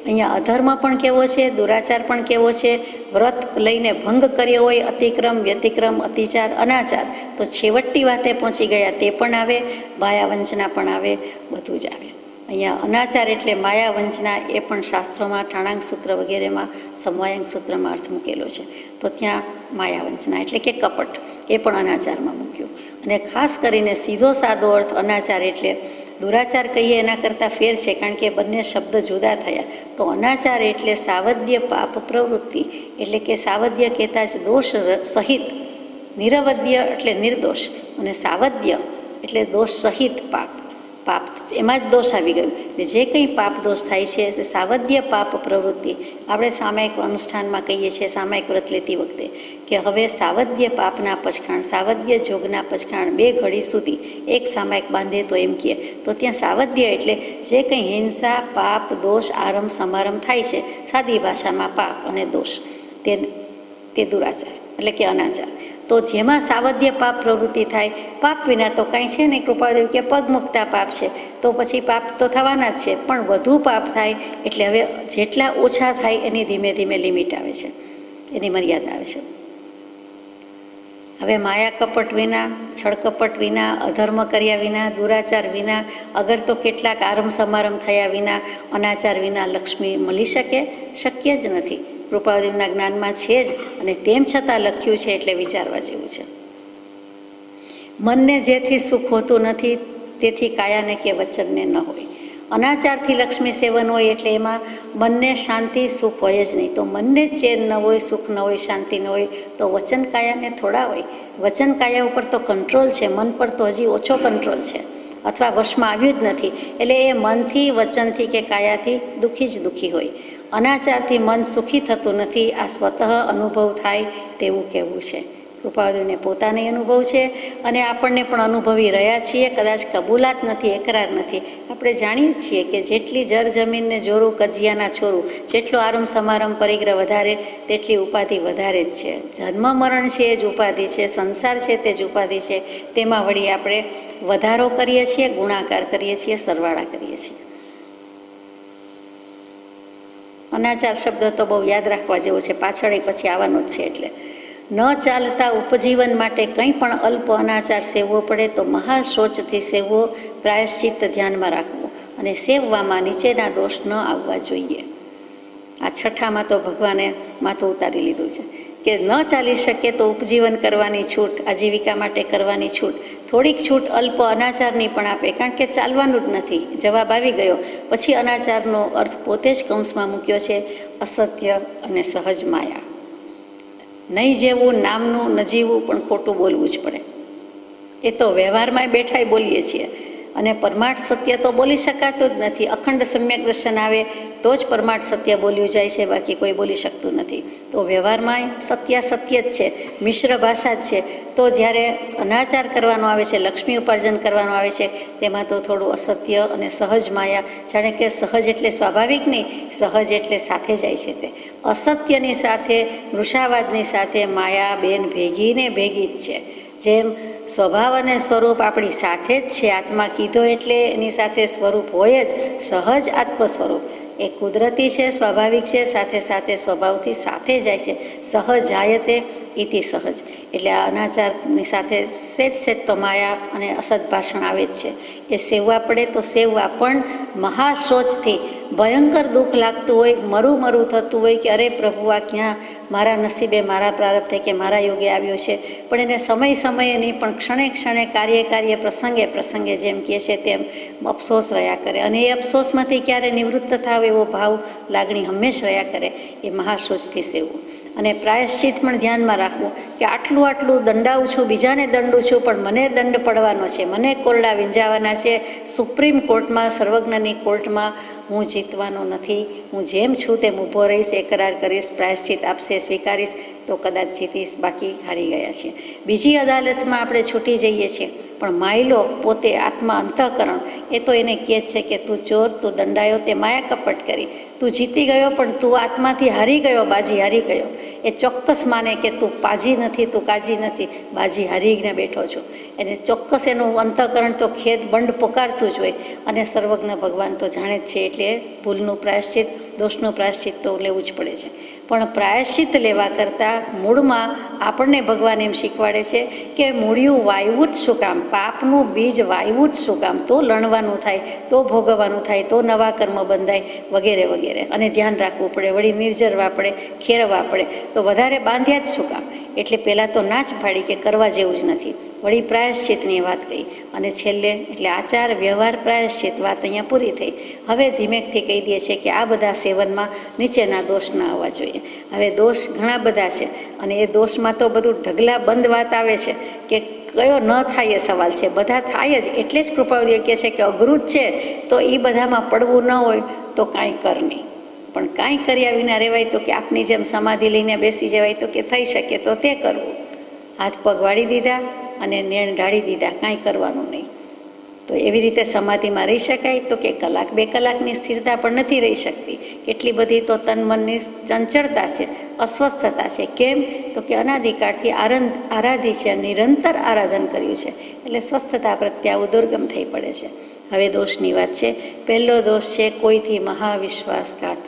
અહીંયા અધર્મ પણ કેવો છે, દુરાચાર પણ કેવો છે, વ્રત લઈને ભંગ કર્યો હોય, અતિક્રમ, વ્યતિક્રમ, અતિચાર, અનાચાર, તો છેવટની વાતે પહોંચી ગયા તે પણ આવે, માયાવંચના પણ આવે, બધું જ આવે. અહીંયા અનાચાર એટલે માયા વંચના, એ પણ શાસ્ત્રોમાં ઠાણાંક સૂત્ર વગેરેમાં, સમવાયંક સૂત્રમાં અર્થ મૂકેલો છે. તો ત્યાં માયા વંચના એટલે કે કપટ, એ પણ અનાચારમાં મૂક્યું. અને ખાસ કરીને સીધો સાદો અર્થ અનાચાર એટલે દુરાચાર કહીએ એના કરતાં ફેર છે, કારણ કે બંને શબ્દ જુદા થયા. તો અનાચાર એટલે સાવધ્ય પાપ પ્રવૃત્તિ, એટલે કે સાવધ્ય કહેતા જ દોષ સહિત, નિરવધ્ય એટલે નિર્દોષ, અને સાવધ્ય એટલે દોષ સહિત પાપ. પાપ એમાં જ દોષ આવી ગયું. જે કંઈ પાપ દોષ થાય છે તે સાવધ્ય પાપ પ્રવૃત્તિ. આપણે સામાયિક અનુષ્ઠાનમાં કહીએ છીએ, સામાયિક વ્રત લેતી વખતે, કે હવે સાવધ્ય પાપના પચખાણ, સાવધ્ય જોગના પચખાણ 2 ઘડી સુધી એક સામાયિક બાંધે તો એમ કહે. તો ત્યાં સાવધ્ય એટલે જે કંઈ હિંસા, પાપ, દોષ, આરંભ સમારંભ થાય છે, સાદી ભાષામાં પાપ અને દોષ, તે દુરાચાર એટલે કે અનાચાર. તો જેમાં સાવધ્ય પાપ પ્રવૃત્તિ થાય, પાપ વિના તો કાંઈ છે નહીં. કૃપાદેવ કે પગ મૂકતા પાપ છે, તો પછી પાપ તો થવાના જ છે. પણ વધુ પાપ થાય એટલે હવે જેટલા ઓછા થાય એની ધીમે ધીમે લિમિટ આવે છે, એની મર્યાદા આવે છે. હવે માયા કપટ વિના, છળકપટ વિના, અધર્મ કર્યા વિના, દુરાચાર વિના, અગર તો કેટલાક આરંભ સમારંભ થયા વિના, અનાચાર વિના લક્ષ્મી મળી શકે? શક્ય જ નથી. કૃપાદેવના જ્ઞાનમાં છે જ, અને તેમ છતાં લખ્યું છે એટલે વિચારવા જેવું છે. મનને જેથી સુખ હોતું નથી તેથી કાયાને કે વચનને ન હોય. અનાચારથી લક્ષ્મી સેવન હોય એટલે એમાં મનને શાંતિ, સુખ હોય જ નહીં. તો મનને જ ચેન ન હોય, સુખ ન હોય, શાંતિ ન હોય, તો વચન કાયાને થોડા હોય. વચન કાયા ઉપર તો કંટ્રોલ છે, મન પર તો હજી ઓછો કંટ્રોલ છે, અથવા વશમાં આવ્યું જ નથી. એટલે એ મનથી, વચનથી કે કાયાથી દુઃખી જ દુઃખી હોય. અનાચારથી મન સુખી થતું નથી, આ સ્વતઃ અનુભવ થાય તેવું કહેવું છે. કૃપાળુને પોતાને અનુભવ છે અને આપણને પણ અનુભવી રહ્યા છીએ. કદાચ કબૂલાત નથી, એકરાર નથી. આપણે જાણીએ છીએ કે જેટલી જર જમીનને જોરું કજિયાના છોરું, જેટલો આરંભ સમારંભ પરિગ્રહ વધારે તેટલી ઉપાધિ વધારે જ છે. જન્મ મરણ છે એ જ ઉપાધિ છે, સંસાર છે તે જ ઉપાધિ છે. તેમાં વળી આપણે વધારો કરીએ છીએ, ગુણાકાર કરીએ છીએ, સરવાળા કરીએ છીએ. અનાચાર શબ્દ તો બહુ યાદ રાખવા જેવો છે, પાછળ પછી આવવાનો જ છે. એટલે ન ચાલતા ઉપજીવન માટે કંઈ પણ અલ્પ અનાચાર સેવવો પડે તો મહાશોચથી સેવવો, પ્રાયશ્ચિત્ત ધ્યાનમાં રાખવું અને સેવવામાં નીચેના દોષ ન આવવા જોઈએ. આ છઠ્ઠામાં તો ભગવાને માથું ઉતારી લીધું છે કે ન ચાલી શકે તો ઉપજીવન કરવાની છૂટ, આજીવિકા માટે કરવાની છૂટ, થોડીક છૂટ અલ્પ અનાચારની પણ આપે, કારણ કે ચાલવાનું જ નથી. જવાબ આવી ગયો. પછી અનાચારનો અર્થ પોતે જ કૌંસમાં મૂક્યો છે, અસત્ય અને સહજ માયા. નહીં જેવું નામનું ન જીવવું પણ ખોટું બોલવું જ પડે. એ તો વ્યવહારમાં બેઠા બોલીએ છીએ અને પરમાર્થ સત્ય તો બોલી શકાતું જ નથી. અખંડ સમ્યક દર્શન આવે તો જ પરમાર્થ સત્ય બોલ્યું જાય છે, બાકી કોઈ બોલી શકતું નથી. તો વ્યવહારમાં સત્ય સત્ય જ છે, મિશ્ર ભાષા જ છે. તો જ્યારે અનાચાર કરવાનો આવે છે, લક્ષ્મી ઉપાર્જન કરવાનું આવે છે, તેમાં તો થોડું અસત્ય અને સહજ માયા, જાણે કે સહજ એટલે સ્વાભાવિક નહીં, સહજ એટલે સાથે જાય છે. તે અસત્યની સાથે, વૃષાવાદની સાથે માયા બેન ભેગીને ભેગી જ છે. જેમ સ્વભાવ અને સ્વરૂપ આપણી સાથે જ છે, આત્મા કીધો એટલે એની સાથે સ્વરૂપ હોય જ, સહજ આત્મ સ્વરૂપ એ કુદરતી છે, સ્વાભાવિક છે, સાથે સાથે સ્વભાવથી સાથે જાય છે. સહજ આયતે ઇતિ સહજ. એટલે આ અનાચારની સાથે સેજ તો માયા અને અસદ ભાષણ આવે જ છે. એ સેવવા પડે તો સેવવા, પણ મહાશોચથી. ભયંકર દુઃખ લાગતું હોય, મરું થતું હોય કે અરે પ્રભુ આ ક્યાં મારા નસીબે, મારા પ્રારબ્ધે કે મારા યોગે આવ્યો છે. પણ એને સમયે નહીં, પણ ક્ષણે ક્ષણે, કાર્ય પ્રસંગે જેમ કહે છે તેમ અફસોસ રહ્યા કરે. અને એ અફસોસમાંથી ક્યારે નિવૃત્ત થાવ એવો ભાવ, લાગણી હંમેશ રહ્યા કરે. એ મહાશોચથી સેવવું. અને પ્રાયશ્ચિત પણ ધ્યાનમાં રાખવું કે આટલું દંડાવું છું, બીજાને દંડું છું, પણ મને દંડ પડવાનો છે, મને કોરડા વિંજાવાના છે. સુપ્રીમ કોર્ટમાં, સર્વજ્ઞની કોર્ટમાં હું જીતવાનો નથી. હું જેમ છું તેમ ઊભો રહીશ, એકરાર કરીશ, પ્રાયશ્ચિત આપશે, સ્વીકારીશ તો કદાચ જીતીશ, બાકી હારી ગયા છીએ. બીજી અદાલતમાં આપણે છૂટી જઈએ છીએ, પણ માયલો પોતે આત્મા અંતઃકરણ એ તો એને કહે છે કે તું ચોર, તું દંડાયો, તે માયા કપટ કરી, તું જીતી ગયો, પણ તું આત્માથી હારી ગયો, બાજી હારી ગયો. એ ચોક્કસ માને કે તું પાજી નથી, તું કાજી નથી, બાજી હારીને બેઠો છું. એને ચોક્કસ એનું અંતઃકરણ તો ખેદ બંડ પોકારતું જ હોય. અને સર્વજ્ઞ ભગવાન તો જાણે જ છે, એટલે ભૂલનું પ્રાયશ્ચિત, દોષનું પ્રાયશ્ચિત તો લેવું જ પડે છે. પણ પ્રાયશ્ચિત લેવા કરતાં મૂળમાં આપણને ભગવાન એમ શીખવાડે છે કે મૂળિયું વાયવું જ શું કામ, પાપનું બીજ વાયવું જ શું કામ, તો લણવાનું થાય, તો ભોગવવાનું થાય, તો નવા કર્મ બંધાય, વગેરે વગેરે. અને ધ્યાન રાખવું પડે, વળી નિર્જરવા પડે, ખેરવા પડે, તો વધારે બાંધ્યા જ શું કામ. એટલે પહેલાં તો ના જ પાડી કે કરવા જેવું જ નથી. વળી પ્રાયશ્ચિતની વાત કહી, અને છેલ્લે એટલે આચાર વ્યવહાર પ્રાયશ્ચિત વાત અહીંયા પૂરી થઈ. હવે ધીમેકથી કહી દે છે કે આ બધા સેવનમાં નીચેના દોષ ના આવવા જોઈએ. હવે દોષ ઘણા બધા છે, અને એ દોષમાં તો બધું ઢગલા બંધ વાત આવે છે કે કયો ન થાય એ સવાલ છે. બધા થાય જ, એટલે જ કૃપાવલી કહે છે કે અઘરું જ છે, તો એ બધામાં પડવું ન હોય તો કાંઈ કર નહીં. પણ કાંઈ કર્યા વિના રહેવાય તો કે આપની જેમ સમાધિ લઈને બેસી જવાય તો કે થઈ શકે તો તે કરવું. હાથ પગ વાળી દીધા અને નેણ ઢાળી દીધા, કાંઈ કરવાનું નહીં. તો એવી રીતે સમાધિમાં રહી શકાય તો કે કલાક 2 કલાકની સ્થિરતા પણ નથી રહી શકતી. કેટલી બધી તો તન મનની ચંચળતા છે, અસ્વસ્થતા છે. કેમ તો કે અનાદિકાળથી આરાધી છે, નિરંતર આરાધન કર્યું છે, એટલે સ્વસ્થતા પ્રત્યે આવું દુર્ગમ થઈ પડે છે. હવે દોષની વાત છે. પહેલો દોષ છે કોઈથી મહાવિશ્વાસઘાત.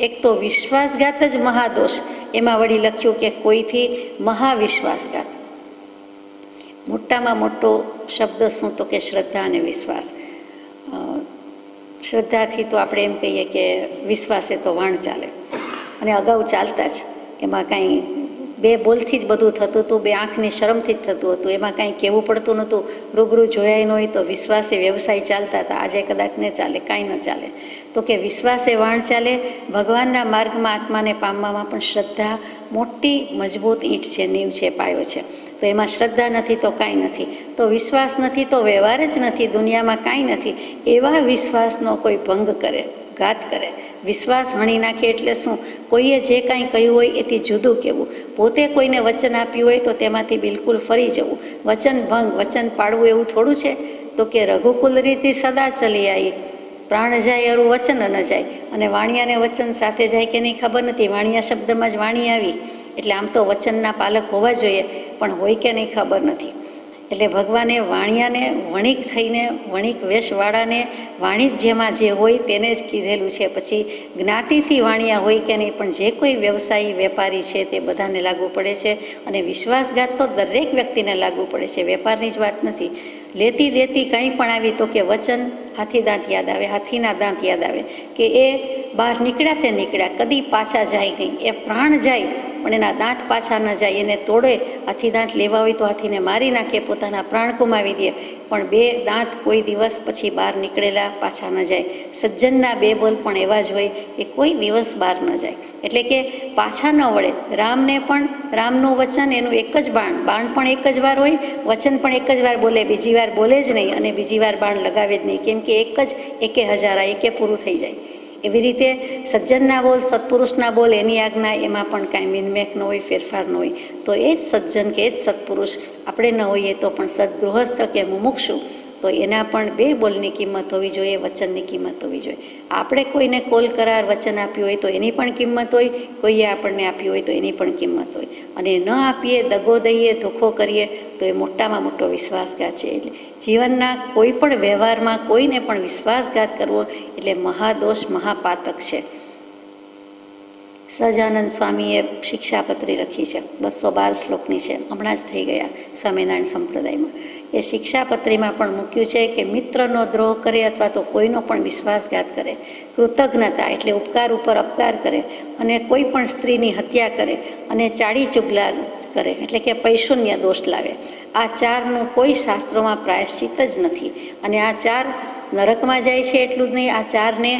એક તો વિશ્વાસઘાત જ મહાદોષ, એમાં વળી લખ્યું કે કોઈથી મહાવિશ્વાસઘાત. મોટામાં મોટો શબ્દ શું તો કે શ્રદ્ધા અને વિશ્વાસ. શ્રદ્ધાથી તો આપણે એમ કહીએ કે વિશ્વાસે તો વાણ ચાલે, અને અગાઉ ચાલતા જ. એમાં કાંઈ 2 બોલથી જ બધું થતું હતું, 2 આંખની શરમથી જ થતું હતું, એમાં કાંઈ કહેવું પડતું નહોતું. રૂબરૂ જોયા ન હોય તો વિશ્વાસે વ્યવસાય ચાલતા હતા. આજે કદાચ ન ચાલે, કાંઈ ન ચાલે. તો કે વિશ્વાસે વાણ ચાલે. ભગવાનના માર્ગમાં આત્માને પામવામાં પણ શ્રદ્ધા મોટી મજબૂત ઈંટ છે, નીવ છે, પાયો છે. તો એમાં શ્રદ્ધા નથી તો કાંઈ નથી, તો વિશ્વાસ નથી તો વ્યવહાર જ નથી, દુનિયામાં કાંઈ નથી. એવા વિશ્વાસનો કોઈ ભંગ કરે, ઘાત કરે વિશ્વાસ હણી નાખે એટલે શું? કોઈએ જે કાંઈ કહ્યું હોય એથી જુદું કહેવું. પોતે કોઈને વચન આપ્યું હોય તો તેમાંથી બિલકુલ ફરી જવું. વચન ભંગ, વચન પાડવું એવું થોડું છે? તો કે રઘુકુલ રીતિ સદા ચલી આવી, પ્રાણ જાય અરું વચન ન જાય. અને વાણિયાને વચન સાથે જાય કે નહીં ખબર નથી. વાણિયા શબ્દમાં જ વાણી આવી, એટલે આમ તો વચનના પાલક હોવા જોઈએ, પણ હોય કે નહીં ખબર નથી. એટલે ભગવાને વાણિયાને વણિક થઈને, વણિક વેશવાળાને વાણિજ્યમાં જે હોય તેને જ કીધેલું છે. પછી જ્ઞાતિથી વાણિયા હોય કે નહીં, પણ જે કોઈ વ્યવસાયી વેપારી છે તે બધાને લાગુ પડે છે. અને વિશ્વાસઘાત તો દરેક વ્યક્તિને લાગુ પડે છે, વેપારની જ વાત નથી. લેતી દેતી કંઈ પણ આવી તો કે વચન, હાથી દાંત યાદ આવે, હાથીના દાંત યાદ આવે કે એ બહાર નીકળ્યા તે નીકળ્યા, કદી પાછા જાય નહીં. એ પ્રાણ જાય પણ એના દાંત પાછા ન જાય. એને તોડે, હાથી દાંત લેવા હોય તો હાથીને મારી નાખે, પોતાના પ્રાણ ગુમાવી દે, પણ બે દાંત કોઈ દિવસ પછી બહાર નીકળેલા પાછા ન જાય. સજ્જનના બે બોલ પણ એવા જ હોય, એ કોઈ દિવસ બહાર ન જાય. એટલે કે પાછા ન વળે. રામને પણ રામનું વચન એનું એક જ બાણ, બાણ પણ એક જ વાર હોય, વચન પણ એક જ વાર બોલે, બીજી વાર બોલે જ નહીં, અને બીજી વાર બાણ લગાવે જ નહીં, કેમ કે એક જ એકે હજારા, એકે પૂરું થઈ જાય. એવી રીતે સજ્જનના બોલ, સત્પુરુષના બોલ, એની આજ્ઞા, એમાં પણ કાંઈ મિનમેક ન હોય, ફેરફાર ન હોય. તો એ જ સજ્જન કે એ જ સત્પુરુષ આપણે ન હોઈએ તો પણ સદગૃહસ્થ કે મુમુક્ષુ, તો એના પણ બે બોલની કિંમત હોવી જોઈએ, વચનની કિંમત હોવી જોઈએ. આપણે કોઈને કોલ કરાર વચન આપ્યું હોય તો એની પણ કિંમત હોય, કોઈએ આપણને આપ્યું હોય તો એની પણ કિંમત હોય. અને ન આપીએ, દગો દઈએ, ધોખો કરીએ તો એ મોટામાં મોટો વિશ્વાસઘાત છે. એટલે જીવનના કોઈ પણ વ્યવહારમાં કોઈને પણ વિશ્વાસઘાત કરવો એટલે મહાદોષ, મહાપાતક છે. સહજાનંદ સ્વામીએ શિક્ષાપત્રી લખી છે, 212 શ્લોકની છે, હમણાં જ થઈ ગયા સ્વામિનારાયણ સંપ્રદાયમાં. એ શિક્ષાપત્રીમાં પણ મૂક્યું છે કે મિત્રનો દ્રોહ કરે અથવા તો કોઈનો પણ વિશ્વાસઘાત કરે, કૃતજ્ઞતા એટલે ઉપકાર ઉપર અપકાર કરે, અને કોઈ પણ સ્ત્રીની હત્યા કરે, અને ચાડી ચુગલા કરે એટલે કે પૈશુન્ય દોષ લાવે. આ ચારનું કોઈ શાસ્ત્રોમાં પ્રાયશ્ચિત જ નથી. અને આ ચાર નરકમાં જાય છે એટલું જ નહીં, આ ચારને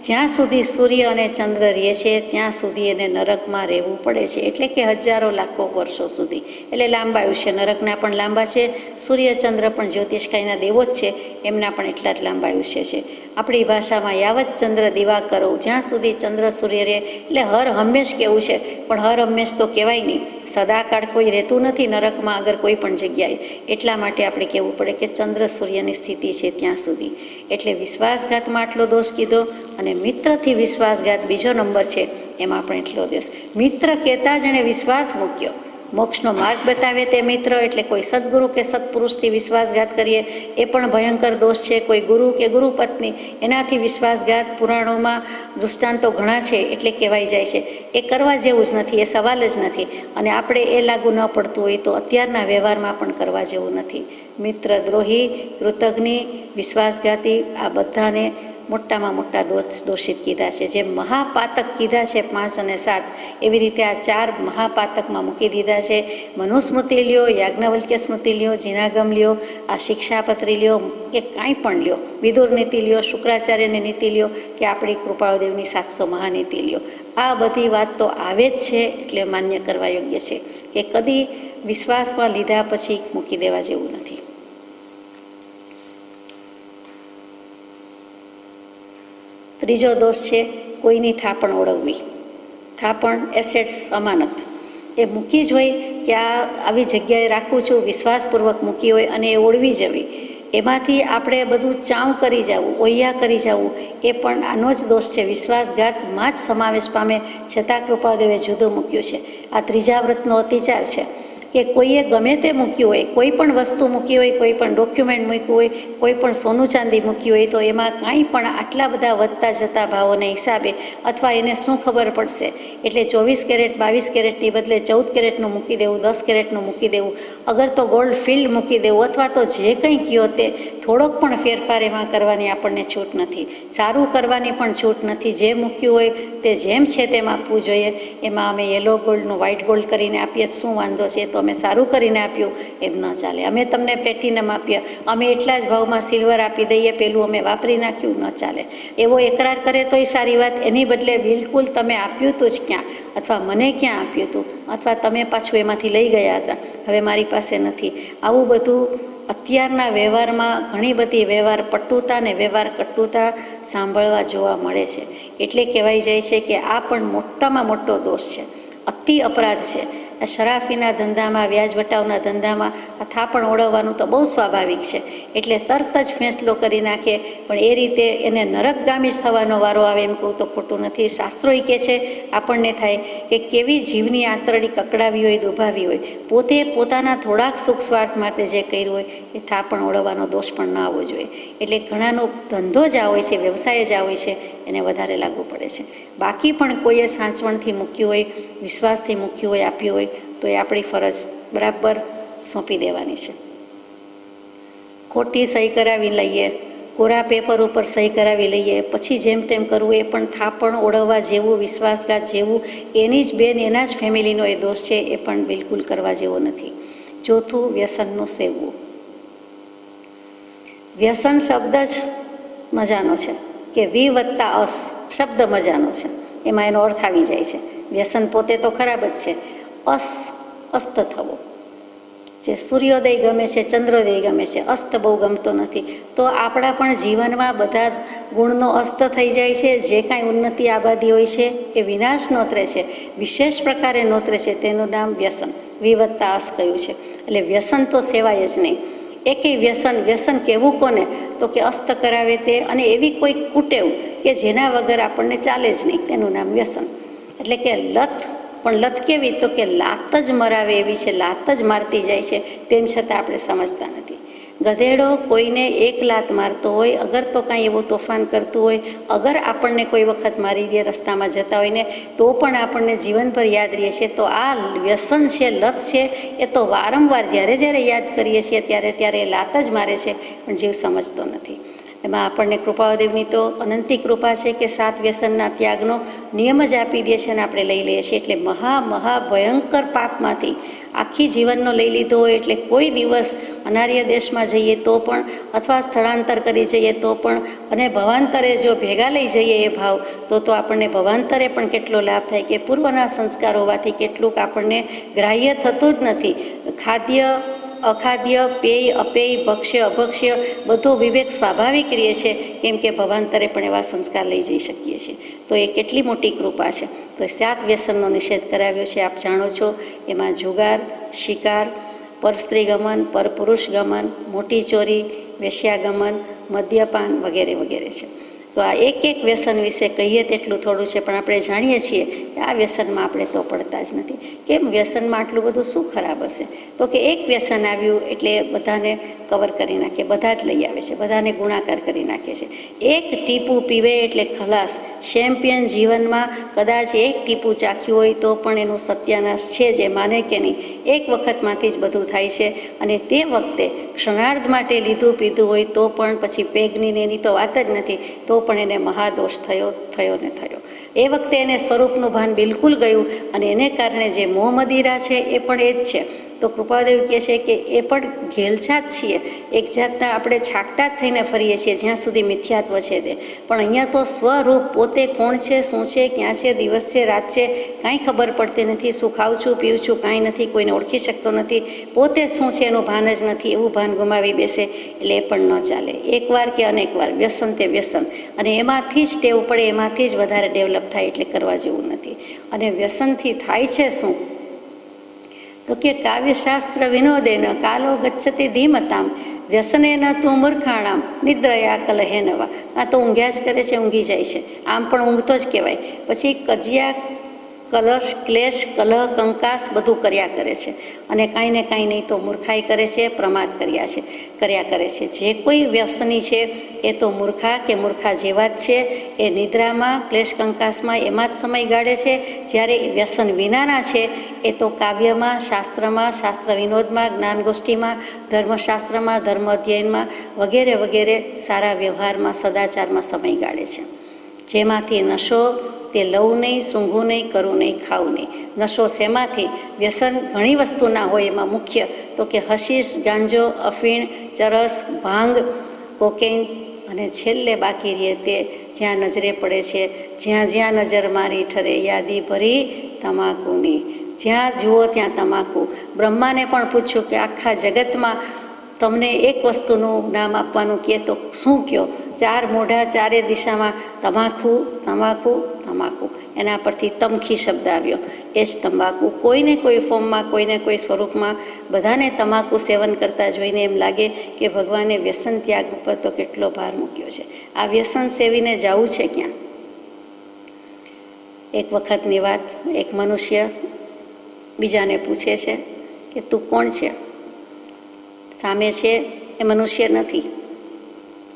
જ્યાં સુધી સૂર્ય અને ચંદ્ર રહે છે ત્યાં સુધી એને નરકમાં રહેવું પડે છે. એટલે કે હજારો લાખો વર્ષો સુધી. એટલે લાંબા આયુષ્ય નરકના પણ લાંબા છે, સૂર્ય ચંદ્ર પણ જ્યોતિષકાયના દેવો જ છે, એમના પણ એટલા જ લાંબા આયુષ્ય છે. આપણી ભાષામાં યાવત ચંદ્ર દિવા કરો, જ્યાં સુધી ચંદ્ર સૂર્ય રહે, એટલે હર હંમેશ કેવું છે, પણ હર હંમેશ તો કહેવાય નહીં. સદાકાળ કોઈ રહેતું નથી નરકમાં અગર કોઈ પણ જગ્યાએ. એટલા માટે આપણે કહેવું પડે કે ચંદ્ર સૂર્યની સ્થિતિ છે ત્યાં સુધી. એટલે વિશ્વાસઘાતમાં આટલો દોષ કીધો. અને મિત્રથી વિશ્વાસઘાત બીજો નંબર છે, એમાં આપણે એટલો દોષ. મિત્ર કહેતા જ એણે વિશ્વાસ મૂક્યો. મોક્ષનો માર્ગ બતાવે તે મિત્ર, એટલે કોઈ સદગુરુ કે સત્પુરુષથી વિશ્વાસઘાત કરીએ એ પણ ભયંકર દોષ છે. કોઈ ગુરુ કે ગુરુ પત્ની, એનાથી વિશ્વાસઘાત પુરાણોમાં દૃષ્ટાંતો ઘણા છે, એટલે કહેવાય જાય છે. એ કરવા જેવું જ નથી, એ સવાલ જ નથી. અને આપણે એ લાગુ ન પડતું હોય તો અત્યારના વ્યવહારમાં પણ કરવા જેવું નથી. મિત્ર દ્રોહી, કૃતજ્ઞ, વિશ્વાસઘાતી, આ બધાને મોટામાં મોટા દોષિત કીધા છે. જે મહાપાતક કીધા છે 5 અને 7, એવી રીતે આ 4 મહાપાતકમાં મૂકી દીધા છે. મનુસ્મૃતિ લ્યો, યાજ્ઞવલ્ક્ય સ્મૃતિ લ્યો, જીનાગમ લ્યો, આ શિક્ષાપત્રી લ્યો, કે કાંઈ પણ લ્યો, વિદુર નીતિ લ્યો, શુક્રાચાર્યની નીતિ લ્યો, કે આપણી કૃપાળદેવની 700 મહાનીતિ લ્યો, આ બધી વાત તો આવે જ છે. એટલે માન્ય કરવા યોગ્ય છે કે કદી વિશ્વાસમાં લીધા પછી મૂકી દેવા જેવું નથી. ત્રીજો દોષ છે કોઈની થાપણ ઓળવવી. થાપણ, એસેટ્સ, અમાનત એ મૂકી જ હોય કે આ આવી જગ્યાએ રાખું છું, વિશ્વાસપૂર્વક મૂકી હોય અને એ ઓળવી જવી. એમાંથી આપણે બધું ચાવ કરી જવું, ઓહિયા કરી જવું, એ પણ આનો જ દોષ છે. વિશ્વાસઘાતમાં જ સમાવેશ પામે, છતાં કૃપાદેવે જુદું મૂક્યું છે. આ ત્રીજા વ્રતનો અતિચાર છે કે કોઈએ ગમે તે મૂક્યું હોય, કોઈ પણ વસ્તુ મૂકી હોય, કોઈ પણ ડોક્યુમેન્ટ મૂક્યું હોય, કોઈ પણ સોનું ચાંદી મૂક્યું હોય, તો એમાં કાંઈ પણ આટલા બધા વધતા જતા ભાવોને હિસાબે અથવા એને શું ખબર પડશે, એટલે 24 કેરેટ 22 કેરેટની બદલે 14 કેરેટનું મૂકી દેવું, 10 કેરેટનું મૂકી દેવું, અગર તો ગોલ્ડ ફિલ્ડ મૂકી દેવું, અથવા તો જે કંઈ કહો તે થોડોક પણ ફેરફાર એમાં કરવાની આપણને છૂટ નથી. સારું કરવાની પણ છૂટ નથી. જે મૂક્યું હોય તે જેમ છે તેમ આપવું જોઈએ. એમાં અમે યલો ગોલ્ડનું વ્હાઇટ ગોલ્ડ કરીને આપીએ શું વાંધો છે? તો અમે સારું કરીને આપ્યું એમ ન ચાલે. અમે તમને પ્લેટિનમ આપીએ, અમે એટલા જ ભાવમાં સિલ્વર આપી દઈએ, પેલું અમે વાપરી નાખ્યું, ન ચાલે. એવો એકરાર કરે તોય સારી વાત, એની બદલે બિલકુલ તમે આપ્યું હતું જ ક્યાં, અથવા મને ક્યાં આપ્યું હતું, અથવા તમે પાછું એમાંથી લઈ ગયા હતા, હવે મારી પાસે નથી, આવું બધું અત્યારના વ્યવહારમાં ઘણી બધી વ્યવહાર પટુતા ને વ્યવહાર કટુતા સાંભળવા જોવા મળે છે. એટલે કહેવાય જાય છે કે આ પણ મોટામાં મોટો દોષ છે, અતિ અપરાધ છે. આ શરાફીના ધંધામાં, વ્યાજ વટાવના ધંધામાં આ થાપણ ઓળવવાનું તો બહુ સ્વાભાવિક છે, એટલે તરત જ ફેંસલો કરી નાખે. પણ એ રીતે એને નરકગામી જ થવાનો વારો આવે એમ કહું તો ખોટું નથી. શાસ્ત્રોએ કહે છે, આપણને થાય કે કેવી જીવની આંતરડી કકડાવી હોય, દુભાવી હોય, પોતે પોતાના થોડાક સુખ સ્વાર્થ માટે જે કર્યું હોય એ થાપણ ઓળવવાનો દોષ પણ ના આવવો જોઈએ. એટલે ઘણાનો ધંધો જ આ હોય છે, વ્યવસાય જ આ હોય છે, એને વધારે લાગુ પડે છે. બાકી પણ કોઈએ સાચવણથી મૂક્યું હોય, વિશ્વાસથી મૂક્યું હોય, આપ્યું હોય તો એ આપણી ફરજ બરાબર સોંપી દેવાની છે. ખોટી સહી કરાવી લઈએ, કોરા પેપર ઉપર સહી કરાવી લઈએ, પછી જેમ તેમ કરવું એ પણ થાપણ ઓળવવા જેવું, વિશ્વાસઘાત જેવું, એની જ બેન, એના જ ફેમિલીનો એ દોષ છે, એ પણ બિલકુલ કરવા જેવો નથી. ચોથું, વ્યસનનું સેવવું. વ્યસન શબ્દ જ મજાનો છે કે વી વત્તા અસ શબ્દ મજાનો છે, એમાં એનો અર્થ આવી જાય છે. વ્યસન પોતે તો ખરાબ જ છે. અસ્ત થવો, જે સૂર્યોદય ગમે છે, ચંદ્રોદય ગમે છે, અસ્ત બહુ ગમતો નથી. તો આપણા પણ જીવનમાં બધા ગુણનો અસ્ત થઈ જાય છે. જે કાંઈ ઉન્નતિ આબાદી હોય છે એ વિનાશ નોતરે છે, વિશેષ પ્રકારે નોતરે છે. તેનું નામ વ્યસન, વિવત્તા અસ કહ્યું છે. એટલે વ્યસન તો સેવાય જ નહીં. એકેય વ્યસન કહેવું કોને તો કે અસ્ત કરાવે તે, અને એવી કોઈ કુટેવ કે જેના વગર આપણને ચાલે જ નહીં, તેનું નામ વ્યસન. એટલે કે લત, પણ લત કેવી તો કે લાત જ મરાવે એવી છે, લાત જ મારતી જાય છે, તેમ છતાં આપણે સમજતા નથી. ગધેડો કોઈને એક લાત મારતો હોય, અગર તો કાંઈ એવું તોફાન કરતું હોય, અગર આપણને કોઈ વખત મારી દે રસ્તામાં જતા હોય ને, તો પણ આપણને જીવનભર યાદ રહે છે. તો આ વ્યસન છે, લત છે, એ તો વારંવાર જ્યારે જ્યારે યાદ કરીએ છીએ ત્યારે એ લાત જ મારે છે, પણ જીવ સમજતો નથી. એમાં આપણને કૃપાદેવની તો અનંતી કૃપા છે કે 7 વ્યસનના ત્યાગનો નિયમ જ આપી દે છે અને આપણે લઈ લઈએ છીએ. એટલે મહા ભયંકર પાપમાંથી આખી જીવનનો લઈ લીધો હોય. એટલે કોઈ દિવસ અનાર્ય દેશમાં જઈએ તો પણ, અથવા સ્થળાંતર કરી જઈએ તો પણ, અને ભવાંતરે જો ભેગા લઈ જઈએ એ ભાવ, તો આપણને ભવાંતરે પણ કેટલો લાભ થાય કે પૂર્વના સંસ્કાર હોવાથી કેટલુંક આપણને ગ્રાહ્ય થતું જ નથી. ખાદ્ય અખાદ્ય, પેય અપેય, ભક્ષ્ય અભક્ષ્ય બધો વિવેક સ્વાભાવિક રહે છે, કેમ કે ભવાંતરે પણ એવા સંસ્કાર લઈ જઈ શકીએ છીએ. તો એ કેટલી મોટી કૃપા છે. તો 7 વ્યસનનો નિષેધ કરાવ્યો છે, આપ જાણો છો. એમાં જુગાર, શિકાર, પરસ્ત્રી ગમન, પરપુરુષ ગમન, મોટી ચોરી, વેશ્યાગમન, મદ્યપાન વગેરે વગેરે છે. તો આ એક વ્યસન વિશે કહીએ તેટલું થોડું છે, પણ આપણે જાણીએ છીએ કે આ વ્યસનમાં આપણે તો પડતા જ નથી. કેમ વ્યસનમાં આટલું બધું શું ખરાબ હશે? તો કે એક વ્યસન આવ્યું એટલે બધાને કવર કરી નાખે, બધા જ લઈ આવે છે, બધાને ગુણાકાર કરી નાખે છે. એક ટીપું પીવે એટલે ખલાસ. ચેમ્પિયન જીવનમાં કદાચ એક ટીપું ચાખ્યું હોય તો પણ એનું સત્યાનાશ છે, જે માને કે નહીં. એક વખતમાંથી જ બધું થાય છે, અને તે વખતે ક્ષણાર્ધ માટે લીધું પીધું હોય તો પણ પછી પેગની એની તો વાત જ નથી, તો પણ એને મહાદોષ થયો ને થયો. એ વખતે એને સ્વરૂપનું ભાન બિલકુલ ગયું, અને એને કારણે જે મોહ મદિરા છે એ પણ એ જ છે. તો કૃપાદેવ કહે છે કે એ પણ ઘેલછા જ છીએ, એક જાતના આપણે છાકટા જ થઈને ફરીએ છીએ જ્યાં સુધી મિથ્યાત્વ છે તે. પણ અહીંયા તો સ્વરૂપ પોતે કોણ છે, શું છે, ક્યાં છે, દિવસ છે, રાત છે, કાંઈ ખબર પડતી નથી. શું ખાઉં છું, પીવું છું, કાંઈ નથી, કોઈને ઓળખી શકતો નથી. પોતે શું છે એનું ભાન જ નથી, એવું ભાન ગુમાવી બેસે એટલે એ પણ ન ચાલે. એકવાર કે અનેકવાર વ્યસન તે વ્યસન, અને એમાંથી જ ટેવ પડે, એમાંથી જ વધારે ડેવલપ થાય, એટલે કરવા જેવું નથી. અને વ્યસનથી થાય છે શું તો કે કાવ્યશાસ્ત્ર વિનોદેન કાલો ગચ્છતિ ધીમતામ વ્યસનેન તું મૂર્ખાણામ નિદ્રયા કલહેનવા. આ તો ઊંઘ્યા જ કરે છે, ઊંઘી જાય છે, આમ પણ ઊંઘતો જ કહેવાય. પછી કજિયા, કલશ, ક્લેશ, કલહ, કંકાસ બધું કર્યા કરે છે, અને કાંઈ ને કાંઈ નહીં તો મૂર્ખાઈ કરે છે, પ્રમાદ કર્યા કરે છે. જે કોઈ વ્યસની છે એ તો મૂર્ખા કે મૂર્ખા જેવા જ છે. એ નિદ્રામાં, ક્લેશ કંકાસમાં એમાં જ સમય ગાળે છે. જ્યારે વ્યસન વિનાના છે એ તો કાવ્યમાં, શાસ્ત્રમાં, શાસ્ત્ર વિનોદમાં, જ્ઞાનગોષ્ઠીમાં, ધર્મશાસ્ત્રમાં, ધર્મ અધ્યયનમાં વગેરે વગેરે સારા વ્યવહારમાં, સદાચારમાં સમય ગાળે છે. જેમાંથી નશો તે લવું નહીં, સૂંઘવું નહીં, કરવું નહીં, ખાવું નહીં. નશો શેમાંથી? વ્યસન ઘણી વસ્તુના હોય, એમાં મુખ્ય તો કે હશીશ, ગાંજો, અફીણ, ચરસ, ભાંગ, કોકેન, અને છેલ્લે બાકી રહે તે જ્યાં નજરે પડે છે, જ્યાં નજર મારી ઠરે યાદી ભરી તમાકુની. જ્યાં જુઓ ત્યાં તમાકુ. બ્રહ્માને પણ પૂછ્યું કે આખા જગતમાં તમને એક વસ્તુનું નામ આપવાનું કહે તો શું કહો? ચાર મોઢા, ચારે દિશામાં તમાકુ, તમાકુ, તમાકુ. એના પરથી તમખી શબ્દ આવ્યો. એ જ તંબાકુ કોઈને કોઈ ફોર્મમાં, કોઈને કોઈ સ્વરૂપમાં બધાને તમાકુ સેવન કરતા જોઈને એમ લાગે કે ભગવાને વ્યસન ત્યાગ ઉપર તો કેટલો ભાર મૂક્યો છે. આ વ્યસન સેવીને જવું છે ક્યાં? એક વખતની વાત, એક મનુષ્ય બીજાને પૂછે છે કે તું કોણ છે? સામે છે એ મનુષ્ય નથી,